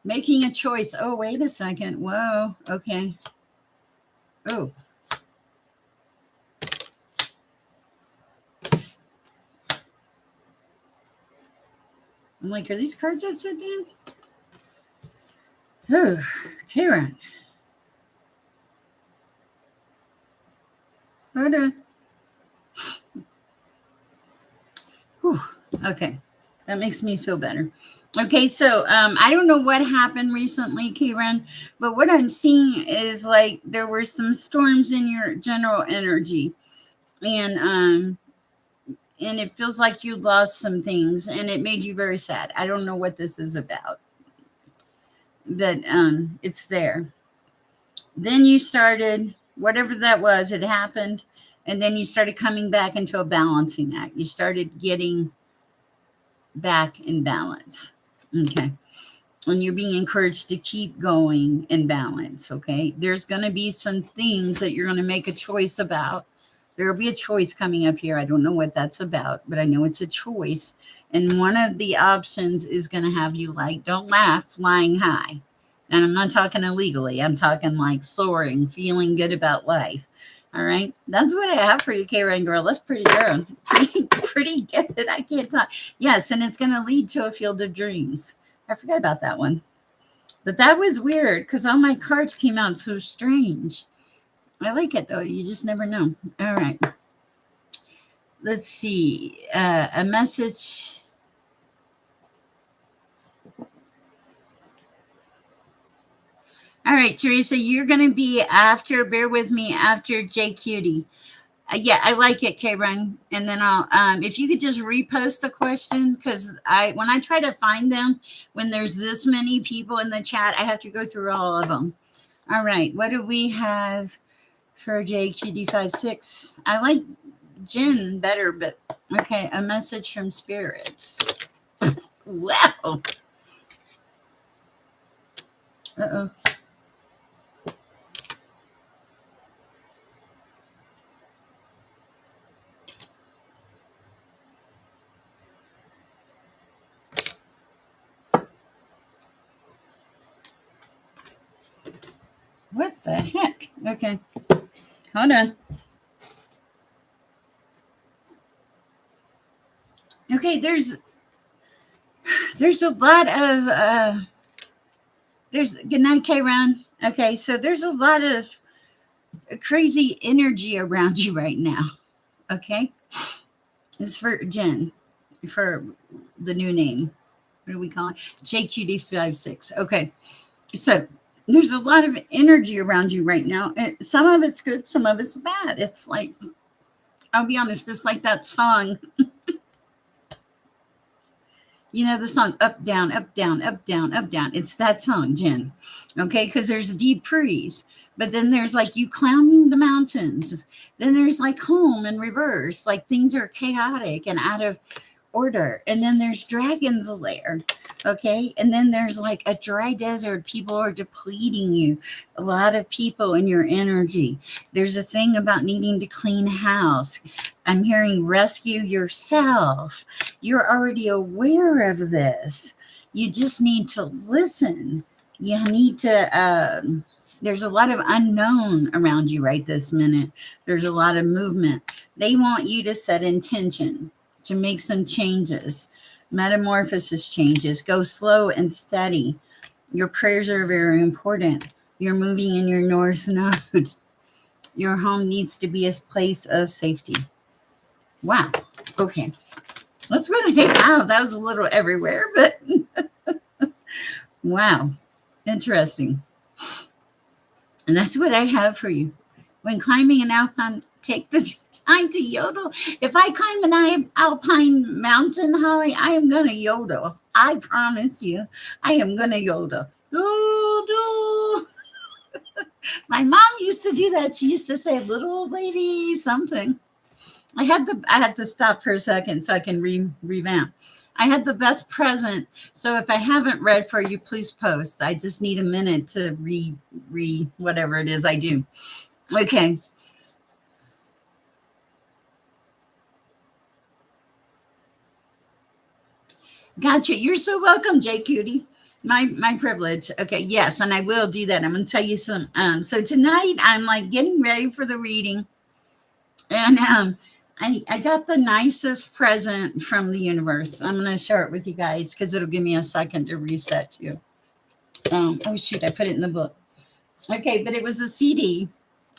Making a choice. Oh, wait a second. Whoa. Okay. Oh. I'm like, are these cards upside down? Oh, Karen. Hold on. Whew. Okay. That makes me feel better. Okay, so I don't know what happened recently, Karen, but what I'm seeing is like there were some storms in your general energy, and it feels like you lost some things, and it made you very sad. I don't know what this is about, but it's there. Then you started whatever that was. It happened, and then you started coming back into a balancing act. You started getting back in balance. Okay. And you're being encouraged to keep going in balance. Okay. There's going to be some things that you're going to make a choice about. There will be a choice coming up here. I don't know what that's about, but I know it's a choice. And one of the options is going to have you like, don't laugh, flying high. And I'm not talking illegally. I'm talking like soaring, feeling good about life. All right. That's what I have for you, Karen girl. That's pretty good. Pretty good. I can't talk. Yes. And it's going to lead to a field of dreams. I forgot about that one. But that was weird because all my cards came out so strange. I like it though. You just never know. All right. Let's see. A message. All right, Teresa, you're going to be after, bear with me, after J Cutie. Yeah, I like it, Karen. And then I'll, if you could just repost the question, because when I try to find them, when there's this many people in the chat, I have to go through all of them. All right, what do we have for JQD56? I like Jen better, but okay, a message from spirits. Wow. Uh-oh. What the heck? Okay, hold on. Okay, there's a lot of there's good night, Karen. Okay, so there's a lot of crazy energy around you right now. Okay, it's for Jen, for the new name. What do we call it? JQD56. Okay, so there's a lot of energy around you right now. And some of it's good, some of it's bad. It's like I'll be honest, it's like that song. You know the song Up, Down, Up, Down, Up, Down, Up, Down. It's that song, Jen. Okay, because there's deep freeze. But then there's like you climbing the mountains. Then there's like home in reverse. Like things are chaotic and out of order. And then there's Dragon's Lair. Okay. And then there's like a dry desert. People are depleting you. A lot of people in your energy. There's a thing about needing to clean house. I'm hearing rescue yourself. You're already aware of this. You just need to listen. You need to, there's a lot of unknown around you right this minute. There's a lot of movement. They want you to set intention to make some changes, metamorphosis changes. Go slow and steady. Your prayers are very important. You're moving in your north node. Your home needs to be a place of safety. Wow. Okay. Let's really, wow, that was a little everywhere, but wow. Interesting. And that's what I have for you. When climbing an alpine, take the time to yodel. If I climb an alpine mountain, Holly, I am going to yodel. I promise you, I am going to yodel. Yodel. My mom used to do that. She used to say, little old lady, something. I had to stop for a second so I can revamp. I had the best present. So if I haven't read for you, please post. I just need a minute to read whatever it is I do. Okay. Gotcha. You're so welcome, Jay Cutie. My privilege. Okay, yes, and I will do that. I'm gonna tell you some. So tonight I'm like getting ready for the reading, and I got the nicest present from the universe. I'm gonna share it with you guys because it'll give me a second to reset too. Oh shoot, I put it in the book. Okay, but it was a CD,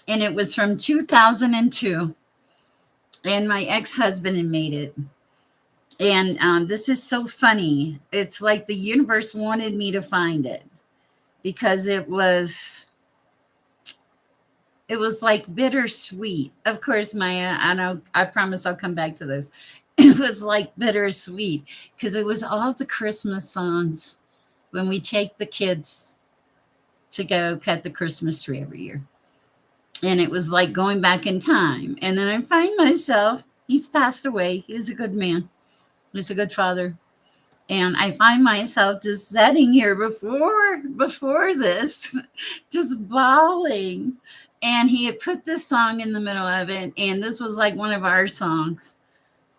and it was from 2002, and my ex-husband had made it. And this is so funny. It's like the universe wanted me to find it because it was like bittersweet. Of course, Maya, I promise I'll come back to this. It was like bittersweet because it was all the Christmas songs when we take the kids to go cut the Christmas tree every year. And it was like going back in time. And then I find myself, he's passed away. He was a good man. He was a good father. And I find myself just sitting here before this, just bawling. And he had put this song in the middle of it, and this was like one of our songs.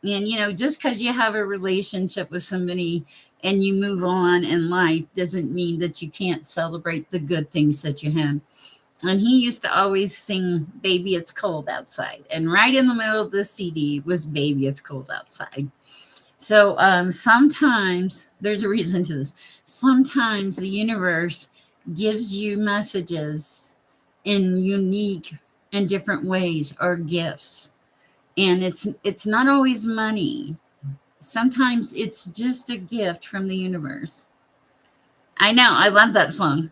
And just because you have a relationship with somebody and you move on in life doesn't mean that you can't celebrate the good things that you had. And he used to always sing "Baby It's Cold Outside," and right in the middle of the CD was "Baby It's Cold Outside." So sometimes there's a reason to this. Sometimes the universe gives you messages in unique and different ways or gifts. And it's not always money. Sometimes it's just a gift from the universe. I know, I love that song.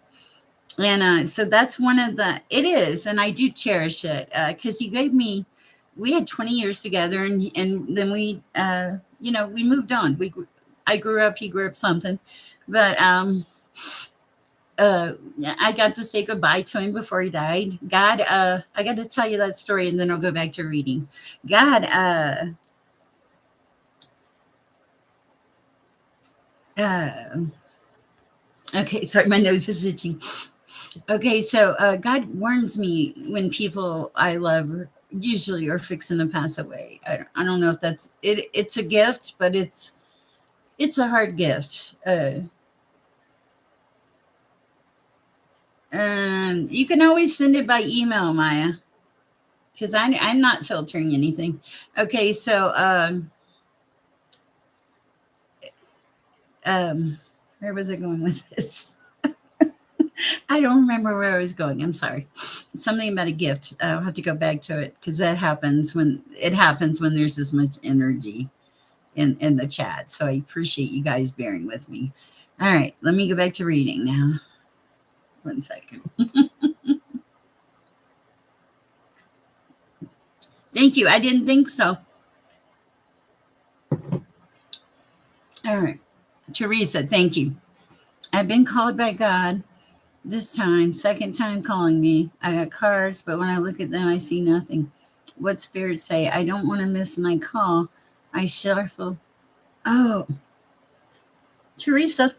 And so that's one of it is, and I do cherish it because he gave me, we had 20 years together, and then we moved on. I grew up, he grew up something, but I got to say goodbye to him before he died. God, I got to tell you that story, and then I'll go back to reading. God, okay, sorry, my nose is itching. Okay, so God warns me when people I love usually are fixing to pass away. I don't know if that's it. It's a gift, but it's a hard gift. And you can always send it by email, Maya, because I'm not filtering anything. Okay, so where was I going with this? I don't remember where I was going. I'm sorry. Something about a gift. I'll have to go back to it because that happens when there's this much energy in the chat. So I appreciate you guys bearing with me. All right, let me go back to reading now. 1 second. Thank you. I didn't think so. All right. Teresa, thank you. I've been called by God this time, second time calling me. I got cards, but when I look at them, I see nothing. What spirits say? I don't want to miss my call. I shuffle. Oh, Teresa,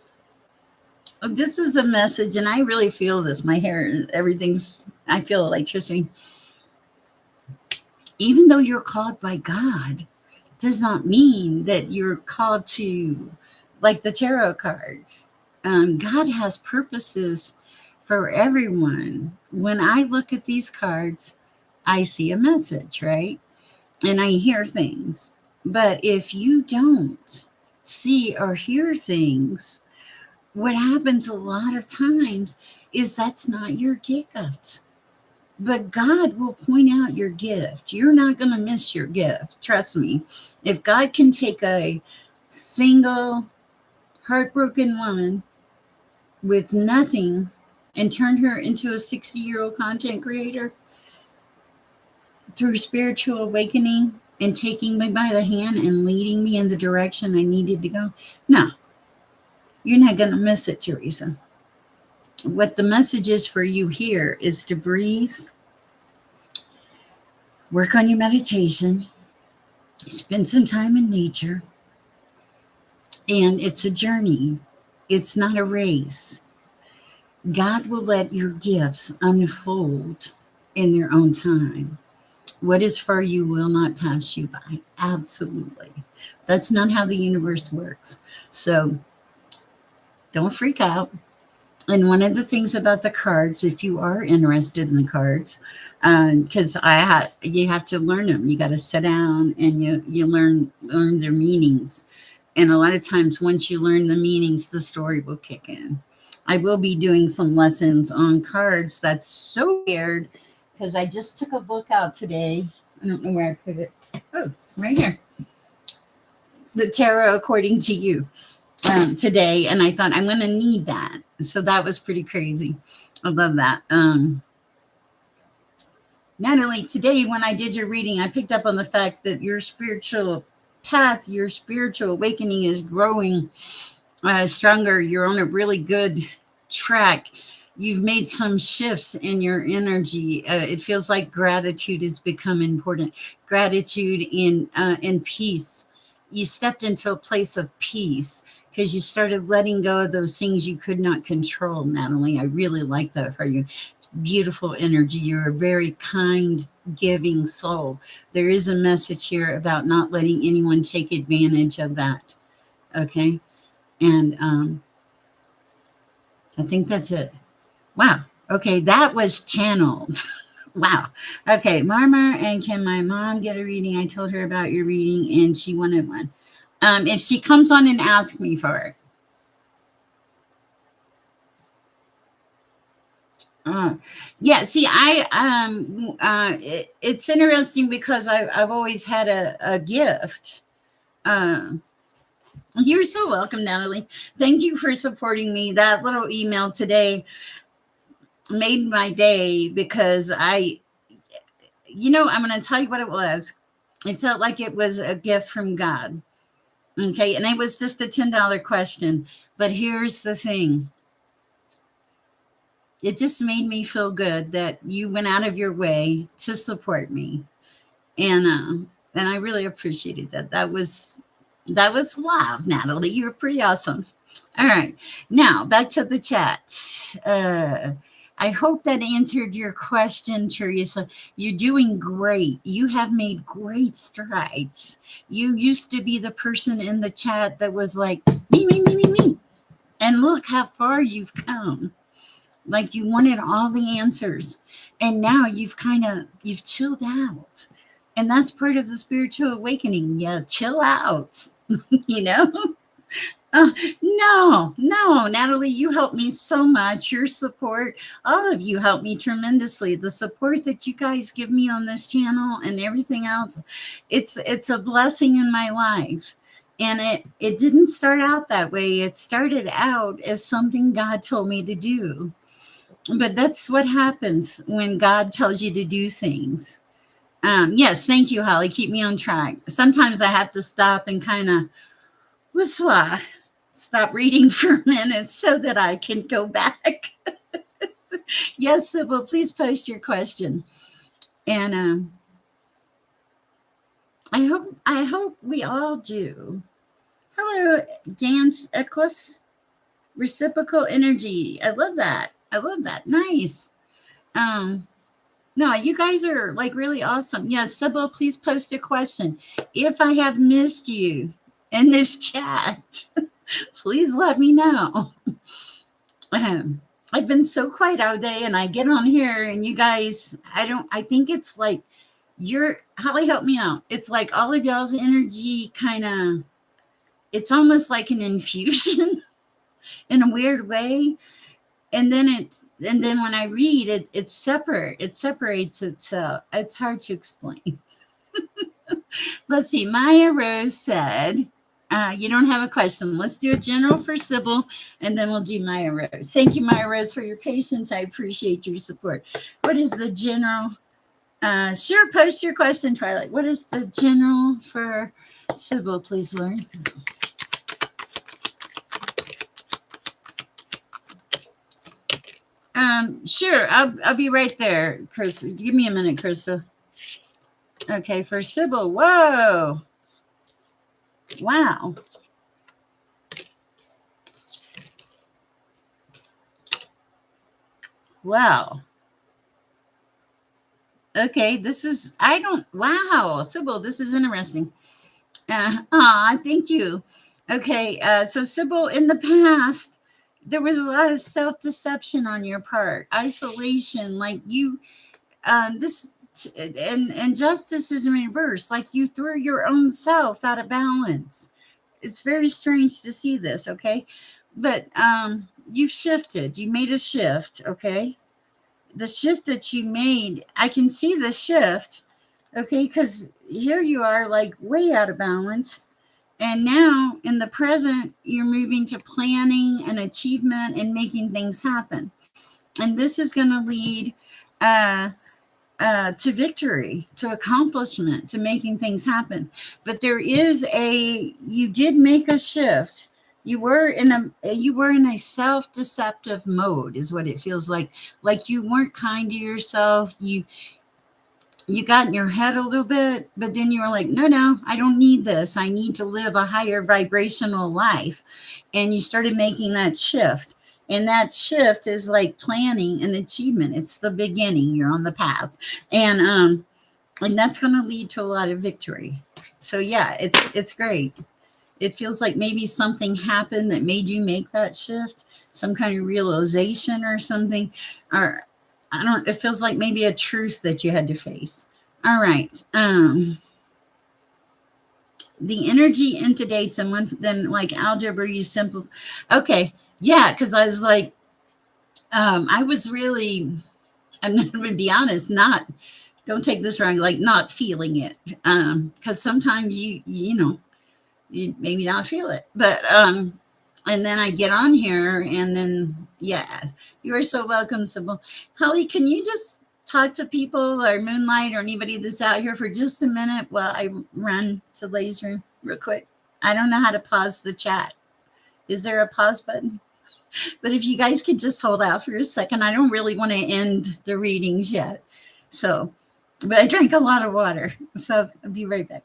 this is a message, and I really feel this. My hair, everything's, I feel electricity. Even though you're called by God, does not mean that you're called to, like the tarot cards. God has purposes for everyone. When I look at these cards, I see a message, right? And I hear things. But if you don't see or hear things, what happens a lot of times is that's not your gift. But God will point out your gift. You're not going to miss your gift. Trust me. If God can take a single heartbroken woman with nothing and turn her into a 60-year-old content creator through spiritual awakening and taking me by the hand and leading me in the direction I needed to go, no, you're not going to miss it, Teresa. What the message is for you here is to breathe, work on your meditation, spend some time in nature, and it's a journey. It's not a race. God will let your gifts unfold in their own time. What is for you will not pass you by. Absolutely. That's not how the universe works. So don't freak out. And one of the things about the cards, if you are interested in the cards, because you have to learn them. You got to sit down and you learn their meanings. And a lot of times, once you learn the meanings, the story will kick in. I will be doing some lessons on cards. That's so weird because I just took a book out today. I don't know where I put it. Oh, right here. The Tarot According to You today. And I thought, I'm going to need that. So that was pretty crazy. I love that. Natalie, today when I did your reading, I picked up on the fact that your spiritual path, your spiritual awakening is growing stronger. You're on a really good track. You've made some shifts in your energy. It feels like gratitude has become important. Gratitude in peace. You stepped into a place of peace because you started letting go of those things you could not control, Natalie. I really like that for you. It's beautiful energy. You're a very kind, giving soul. There is a message here about not letting anyone take advantage of that. Okay. And I think that's it. Wow. Okay, that was channeled. Wow. Okay, Marma, and can my mom get a reading? I told her about your reading and she wanted one. If she comes on and asks me for it. Yeah, see, it's interesting because I've always had a gift. Um, you're so welcome, Natalie. Thank you for supporting me. That little email today made my day because I'm going to tell you what it was. It felt like it was a gift from God. Okay. And it was just a $10 question. But here's the thing, it just made me feel good that you went out of your way to support me. And I really appreciated that. That was love, Natalie. You were pretty awesome. All right. Now back to the chat. I hope that answered your question, Teresa. You're doing great. You have made great strides. You used to be the person in the chat that was like, me, me, me, me, me. And look how far you've come. Like you wanted all the answers. And now you've chilled out. And that's part of the spiritual awakening. Yeah, chill out. you know? No, Natalie, you helped me so much. Your support, all of you helped me tremendously. The support that you guys give me on this channel and everything else, it's a blessing in my life. And it didn't start out that way. It started out as something God told me to do. But that's what happens when God tells you to do things. Yes, thank you, Holly. Keep me on track. Sometimes I have to stop and kind of whistle, stop reading for a minute so that I can go back. Yes, Sybil, please post your question. And I hope we all do. Hello, Dance Eclipse. Reciprocal energy. I love that. I love that. Nice. Um, no, you guys are like really awesome. Yes, Sybil, please post a question. If I have missed you in this chat, please let me know. I've been so quiet all day and I get on here and you guys, I think it's like you're, Holly, help me out. It's like all of y'all's energy kind of, it's almost like an infusion in a weird way. And then when I read it, it's separate. It separates itself. It's hard to explain. Let's see. Maya Rose said, you don't have a question. Let's do a general for Sybil, and then we'll do Maya Rose. Thank you, Maya Rose, for your patience. I appreciate your support. What is the general? Sure, post your question, Twilight. What is the general for Sybil? Please learn. Sure, I'll be right there, Chris. Give me a minute, Krista. Okay, for Sybil. Whoa. Wow. Wow. Okay, this is, I don't, wow. Sybil, this is interesting. Thank you. Okay, so Sybil, in the past, there was a lot of self deception on your part, isolation, like you, this, and justice is in reverse, like you threw your own self out of balance. It's very strange to see this, okay? But you've shifted, you made a shift, okay? The shift that you made, I can see the shift, okay? Because here you are, like way out of balance. And now in the present, you're moving to planning and achievement and making things happen. And this is going to lead uh, to victory, to accomplishment, to making things happen. But you did make a shift. You were in a self-deceptive mode, is what it feels like. Like you weren't kind to yourself. You got in your head a little bit, but then you were like, no, I don't need this. I need to live a higher vibrational life. And you started making that shift. And that shift is like planning and achievement. It's the beginning. You're on the path. And that's going to lead to a lot of victory. So yeah, it's great. It feels like maybe something happened that made you make that shift, some kind of realization or something, or I don't. It feels like maybe a truth that you had to face. All right. The energy into dates and one then like algebra you simple. Okay, yeah, because I was like, I was really. I'm going to be honest, not. Don't take this wrong, like not feeling it, because sometimes you maybe not feel it, but and then I get on here and then yeah, you are so welcome, Sybil. Holly, can you just talk to people or Moonlight or anybody that's out here for just a minute while I run to Lay's room real quick? I don't know how to pause the chat. Is there a pause button? But if you guys could just hold out for a second, I don't really want to end the readings yet. So, but I drank a lot of water, so I'll be right back.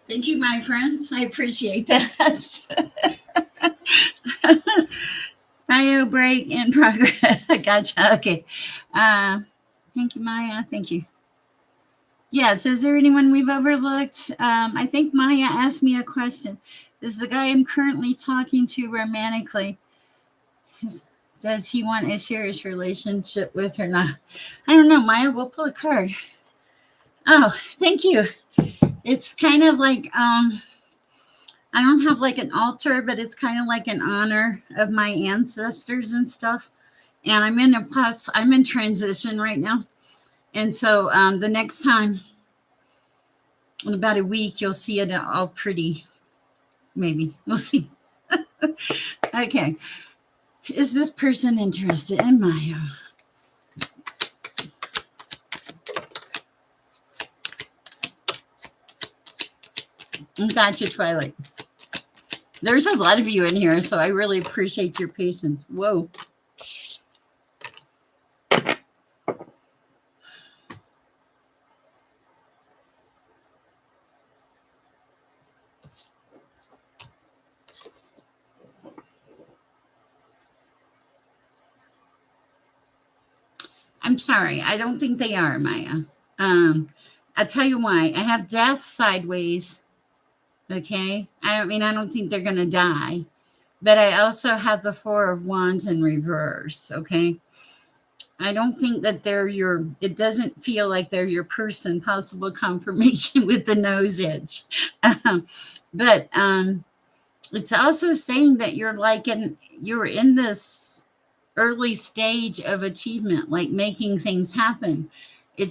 Thank you, my friends. I appreciate that. Bio break in progress. Gotcha. Okay. Uh, Thank you, Maya. Thank you. Yes. Is there anyone we've overlooked? I think Maya asked me a question. Is the guy I'm currently talking to romantically? Is, does he want a serious relationship with or not? I don't know, Maya. We'll pull a card. Oh, thank you. It's kind of like I don't have like an altar, but it's kind of like an honor of my ancestors and stuff. And I'm in transition right now. And so the next time, in about a week, you'll see it all pretty. Maybe we'll see. Okay, is this person interested in Maya? Gotcha, Twilight. There's a lot of you in here, so I really appreciate your patience. Whoa. I'm sorry. I don't think they are, Maya. Um, I'll tell you why. I have death sideways. Okay. I don't think they're going to die. But I also have the Four of Wands in reverse. Okay. I don't think that it doesn't feel like they're your person. Possible confirmation with the nose edge. Um, but it's also saying that you're in this early stage of achievement, like making things happen. It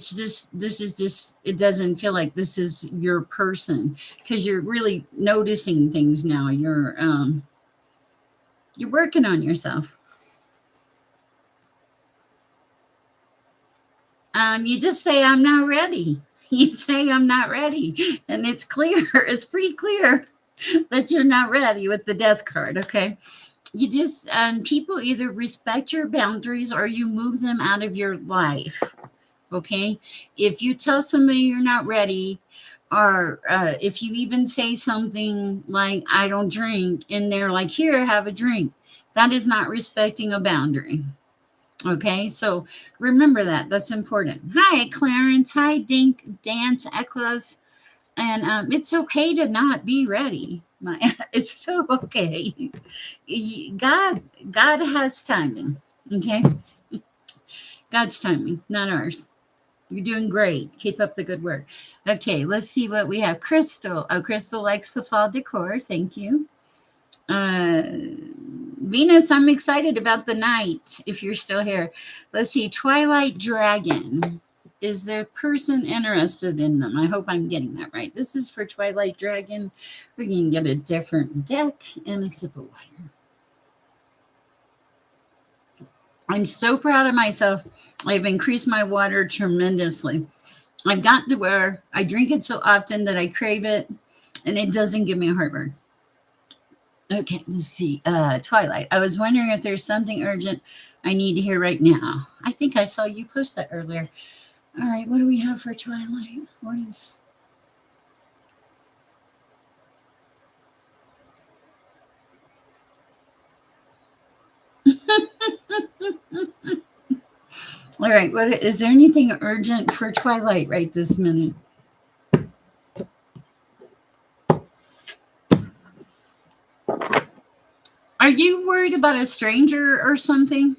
doesn't feel like this is your person because you're really noticing things now. You're working on yourself. You just say I'm not ready. You say I'm not ready, and it's clear. It's pretty clear that you're not ready with the death card. Okay, you just people either respect your boundaries or you move them out of your life. Okay, if you tell somebody you're not ready, or if you even say something like I don't drink and they're like here have a drink, that is not respecting a boundary. Okay, so remember that's important. Hi Clarence, hi Dink Dance Echoes, and it's okay to not be ready. It's so okay. God has timing. Okay, God's timing, not ours. You're doing great. Keep up the good work. Okay, let's see what we have. Crystal. Oh, Crystal likes the fall decor. Thank you. Uh, Venus, I'm excited about the night. If you're still here, let's see. Twilight Dragon. Is the person interested in them? I hope I'm getting that right. This is for Twilight Dragon. We can get a different deck and a sip of water. I'm so proud of myself. I've increased my water tremendously. I've gotten to where I drink it so often that I crave it and it doesn't give me a heartburn. Okay, let's see. Twilight. I was wondering if there's something urgent I need to hear right now. I think I saw you post that earlier. All right, what do we have for Twilight? What is. All right, what is there anything urgent for Twilight right this minute? Are you worried about a stranger or something?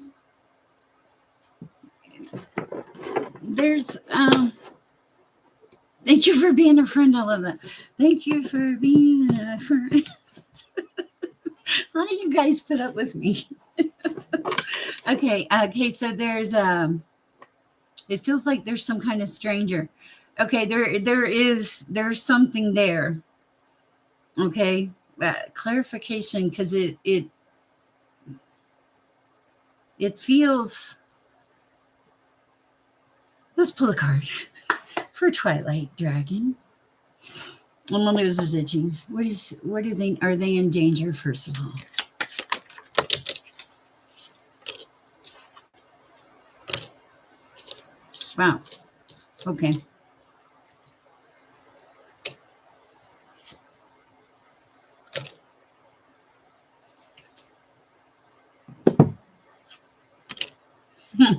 There's thank you for being a friend. I love that. Thank you for being a friend. How do you guys put up with me? Okay, so it feels like there's some kind of stranger. Okay, there's something there. Okay, clarification because it feels. Let's pull a card for Twilight Dragon. And my nose is itching. What do they are they in danger first of all? Wow. Okay.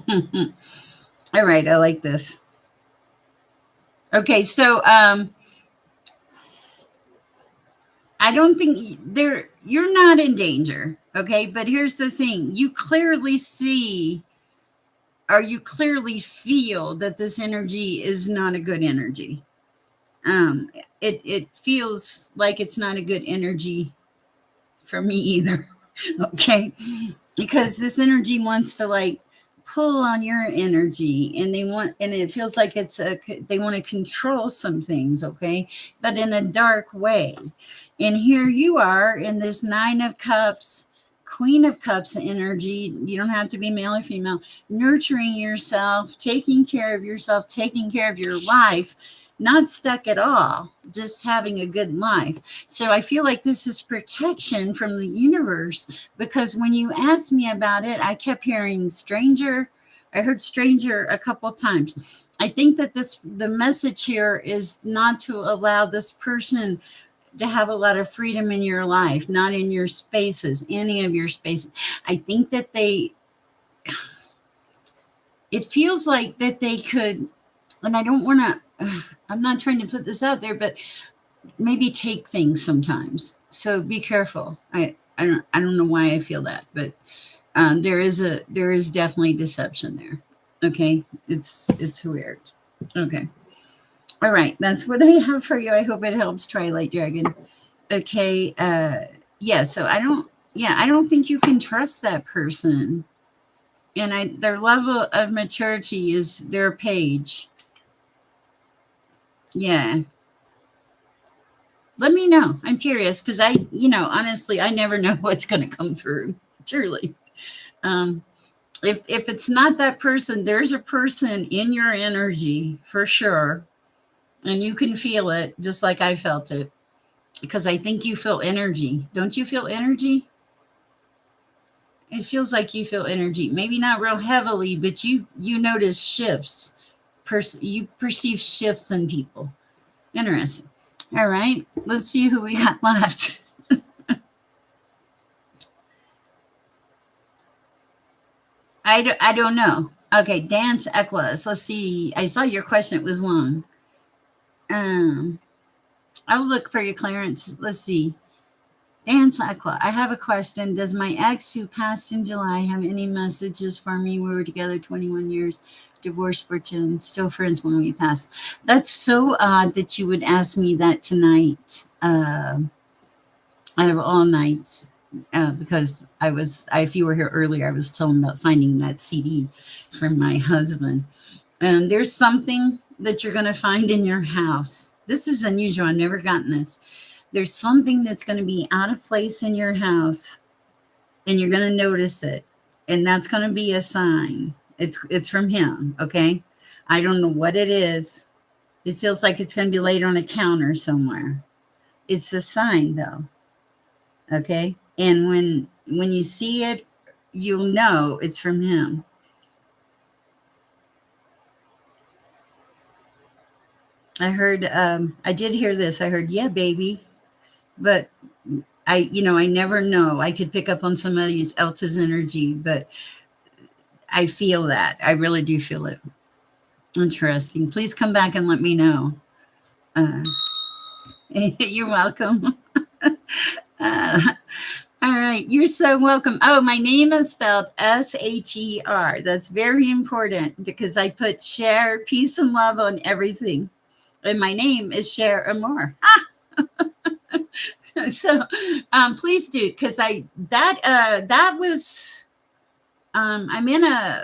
All right, I like this. Okay, so I don't think there you're not in danger. Okay, but here's the thing: you clearly see or you clearly feel that this energy is not a good energy. Um, it feels like it's not a good energy for me either. Okay, because this energy wants to like pull on your energy and it feels like they want to control some things, okay, but in a dark way. And here you are in this 9 of cups, queen of cups energy. You don't have to be male or female. Nurturing yourself, taking care of yourself, taking care of your life, not stuck at all, just having a good life. So I feel like this is protection from the universe, because when you asked me about it, I kept hearing stranger. I heard stranger a couple times. I think that the message here is not to allow this person to have a lot of freedom in your life, not in your spaces, any of your spaces. I think that it feels like that they could, and I don't want to, I'm not trying to put this out there, but maybe take things sometimes. So be careful. I don't know why I feel that, but there is definitely deception there. Okay, it's weird. Okay, all right, that's what I have for you. I hope it helps, Twilight Dragon. Okay, yeah. So I don't think you can trust that person, and their level of maturity is their page. Yeah, let me know. I'm curious because honestly, I never know what's going to come through. Truly, um, if it's not that person, there's a person in your energy for sure, and you can feel it just like I felt it. Because I think you feel energy. Don't you feel energy? It feels like you feel energy. Maybe not real heavily, but you notice shifts. You perceive shifts in people. Interesting. All right, let's see who we got left. I don't know. Okay, dance Equus. Let's see. I saw your question. It was long. Um, I'll look for your clearance. Let's see. Dance Equa. I have a question. Does my ex who passed in July have any messages for me? We were together 21 years, divorced for 10, still friends when we passed. That's so odd that you would ask me that tonight, out of all nights. Because if you were here earlier, I was telling about finding that CD from my husband. There's something that you're going to find in your house. This is unusual. I've never gotten this. There's something that's going to be out of place in your house, and you're going to notice it, and that's going to be a sign. It's from him. Okay, I don't know what it is. It feels like it's going to be laid on a counter somewhere. It's a sign though. Okay, and when you see it, you'll know it's from him. I did hear this. I heard, yeah, baby. But I never know. I could pick up on somebody else's energy, but I feel that. I really do feel it. Interesting. Please come back and let me know. Uh, you're welcome. Uh, all right. You're so welcome. Oh, my name is spelled Sher. That's very important because I put share, peace, and love on everything. And my name is Cher Amor. So please do, because that was I'm in a,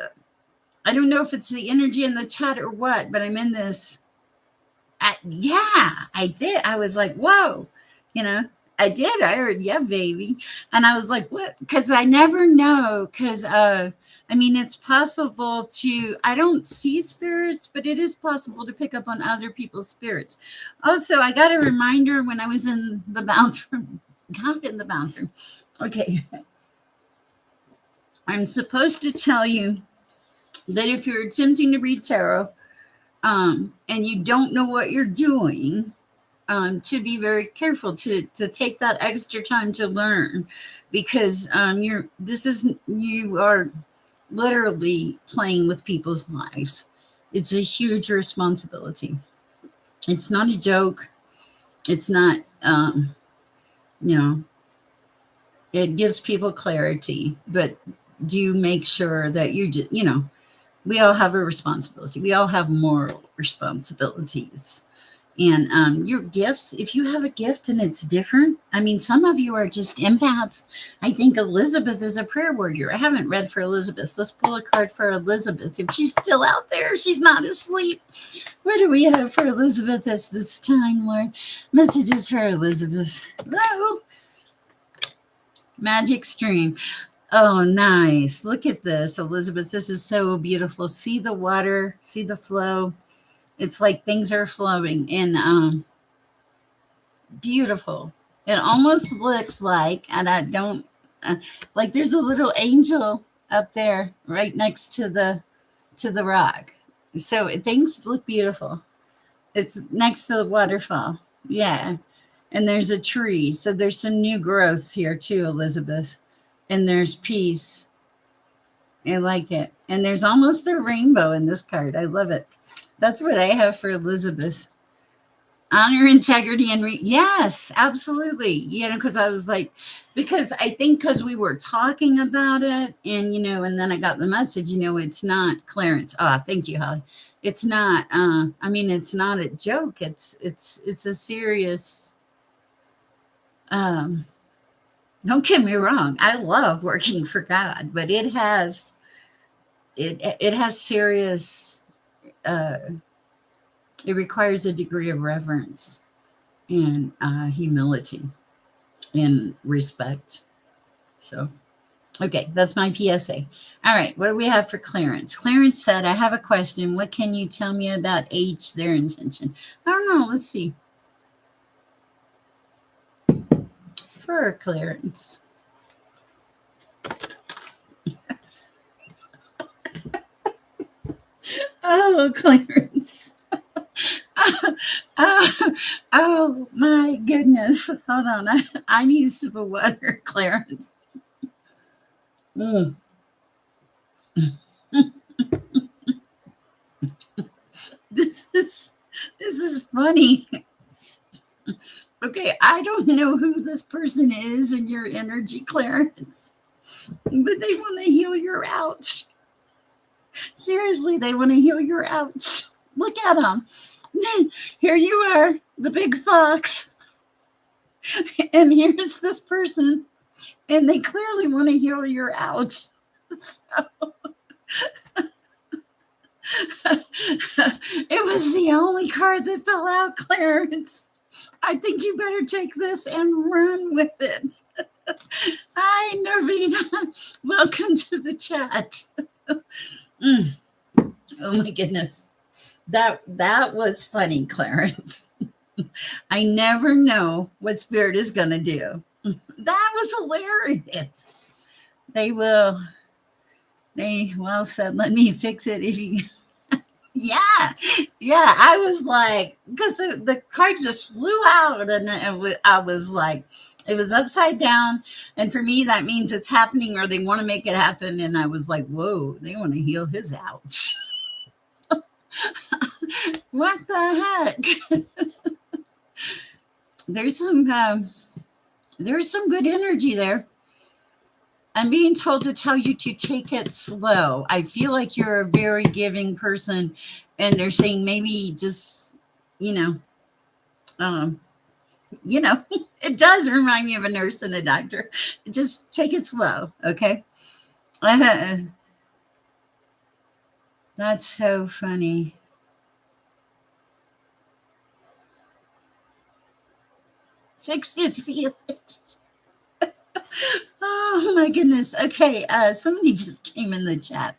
I don't know if it's the energy in the chat or what, but I'm in this. Yeah, I did. I was like, whoa, you know, I did. I heard, yeah, baby. And I was like, what? Because I never know. Because, I mean, it's possible I don't see spirits, but it is possible to pick up on other people's spirits. Also, I got a reminder when I was in the bathroom. Got in the bathroom. Okay. I'm supposed to tell you that if you're attempting to read tarot, and you don't know what you're doing, to be very careful to take that extra time to learn, because you are literally playing with people's lives. It's a huge responsibility. It's not a joke. It's not, you know, it gives people clarity, but do make sure that we all have a responsibility. We all have moral responsibilities. And your gifts, if you have a gift and it's different, I mean, some of you are just empaths. I think Elizabeth is a prayer warrior. I haven't read for Elizabeth. Let's pull a card for Elizabeth. If she's still out there, she's not asleep. What do we have for Elizabeth at this time, Lord? Messages for Elizabeth. Hello. Magic Stream. Oh, nice. Look at this, Elizabeth. This is so beautiful. See the water, see the flow. It's like things are flowing and beautiful. It almost looks like, and I don't like there's a little angel up there right next to the rock. So things look beautiful. It's next to the waterfall. Yeah. And there's a tree. So there's some new growth here too, Elizabeth. And there's peace. I like it. And there's almost a rainbow in this card. I love it. That's what I have for Elizabeth. Honor, integrity, and yes, absolutely. Because I was like, because I think because we were talking about it, and and then I got the message. It's not Clarence. Oh, thank you, Holly. It's not. I mean, it's not a joke. It's a serious. Um, don't get me wrong. I love working for God, but it has serious. Uh, it requires a degree of reverence and humility and respect. So, okay, that's my PSA. All right, what do we have for Clarence? Clarence said, I have a question. What can you tell me about H, their intention? I don't know. Let's see. For Clarence. Oh, Clarence. Oh my goodness. Hold on. I need a sip of water, Clarence. Mm. This is funny. Okay, I don't know who this person is in your energy, Clarence, but they want to heal your ouch. Seriously, they want to heal your ouch. Look at them. Here you are, the big fox, and here's this person, and they clearly want to heal your ouch. So, it was the only card that fell out, Clarence. I think you better take this and run with it. Hi, Nervina. Welcome to the chat. Mm. Oh my goodness. That was funny, Clarence. I never know what spirit is going to do. That was hilarious. They will. They well said, let me fix it if you. Yeah. Yeah. I was like, because the card just flew out and I was like, it was upside down. And for me, that means it's happening or they want to make it happen. And I was like, whoa, they want to heal his ouch. What the heck? There's some good energy there. I'm being told to tell you to take it slow. I feel like you're a very giving person, and they're saying maybe just, you know, um, it does remind me of a nurse and a doctor. Just take it slow, okay? That's so funny. Fix it, Felix. Oh my goodness. Okay, somebody just came in the chat.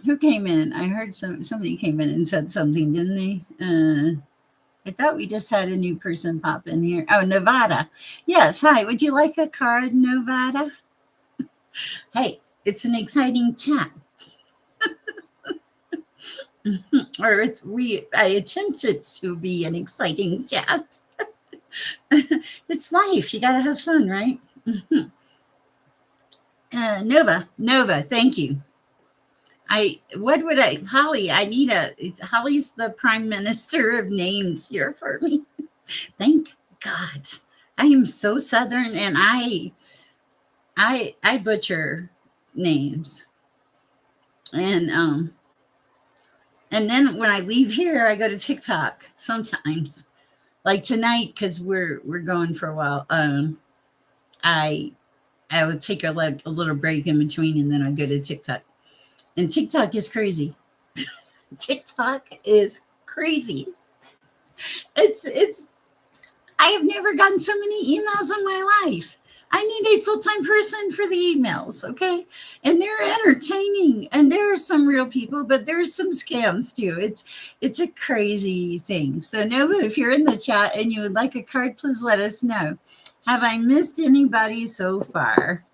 Who came in? I heard somebody came in and said something, didn't they? I thought we just had a new person pop in here. Oh, Nevada. Yes. Hi. Would you like a card, Nevada? Hey, it's an exciting chat. Or I attempt it to be an exciting chat. It's life. You got to have fun, right? Nova, thank you. what would I, Holly, I need Holly's the prime minister of names here for me. Thank God. I am so Southern and I butcher names. And, and then when I leave here, I go to TikTok sometimes. Like tonight, because we're going for a while. I I would take a little break in between, and then I'd go to TikTok. And TikTok is crazy. TikTok is crazy. It's I have never gotten so many emails in my life. I need a full-time person for the emails, okay? And they're entertaining, and there are some real people, but there's some scams too. It's a crazy thing. So Nova, if you're in the chat and you would like a card, please let us know. Have I missed anybody so far?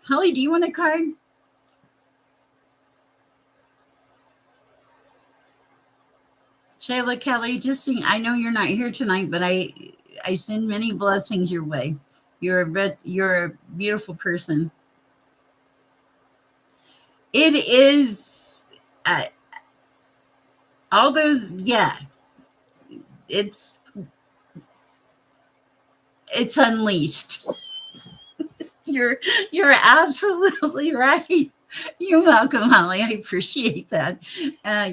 Holly, do you want a card? Shayla Kelly, just sing. I know you're not here tonight, but I send many blessings your way. You're a beautiful person. It is all those. Yeah, it's it's unleashed. You're you're absolutely right. You're welcome, Holly. I appreciate that.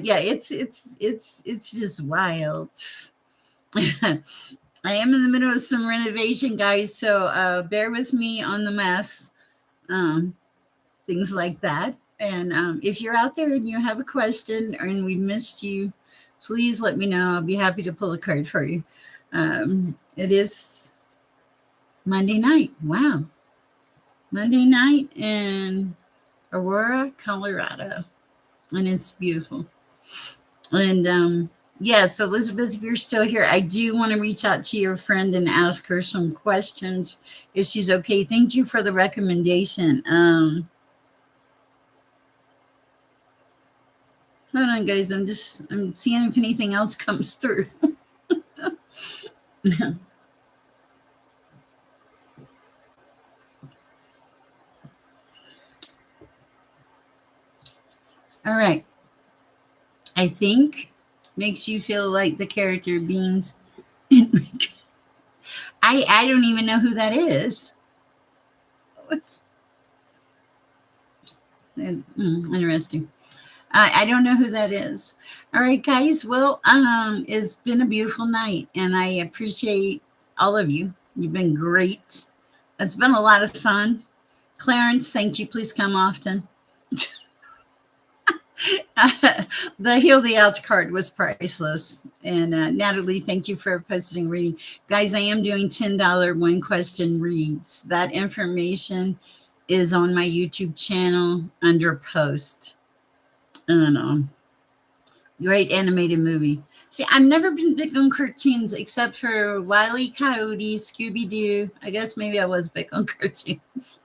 Yeah, it's just wild. I am in the middle of some renovation, guys, so bear with me on the mess, um, things like that. And if you're out there and you have a question and we missed you, please let me know. I'll be happy to pull a card for you. It is Monday night. Wow. Monday night in Aurora, Colorado. And it's beautiful. And yes, Elizabeth, if you're still here, I do want to reach out to your friend and ask her some questions if she's okay. Thank you for the recommendation. Hold on, guys. I'm seeing if anything else comes through. All right. I think makes you feel like the character beings. I don't even know who that is. What's interesting. I don't know who that is. All right, guys. Well, it's been a beautiful night, and I appreciate all of you. You've been great. It's been a lot of fun. Clarence, thank you. Please come often. The Heal the Outs card was priceless. And Natalie, thank you for posting reading. Guys, I am doing $10 one question reads. That information is on my YouTube channel under post. And great animated movie. See, I've never been big on cartoons except for Wile E. Coyote, Scooby Doo. I guess maybe I was big on cartoons.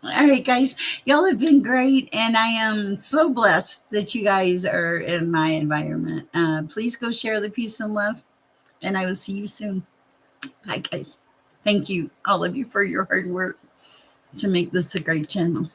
All right, guys, y'all have been great, and I am so blessed that you guys are in my environment. Please go share the peace and love, and I will see you soon. Bye, guys. Thank you, all of you, for your hard work to make this a great channel.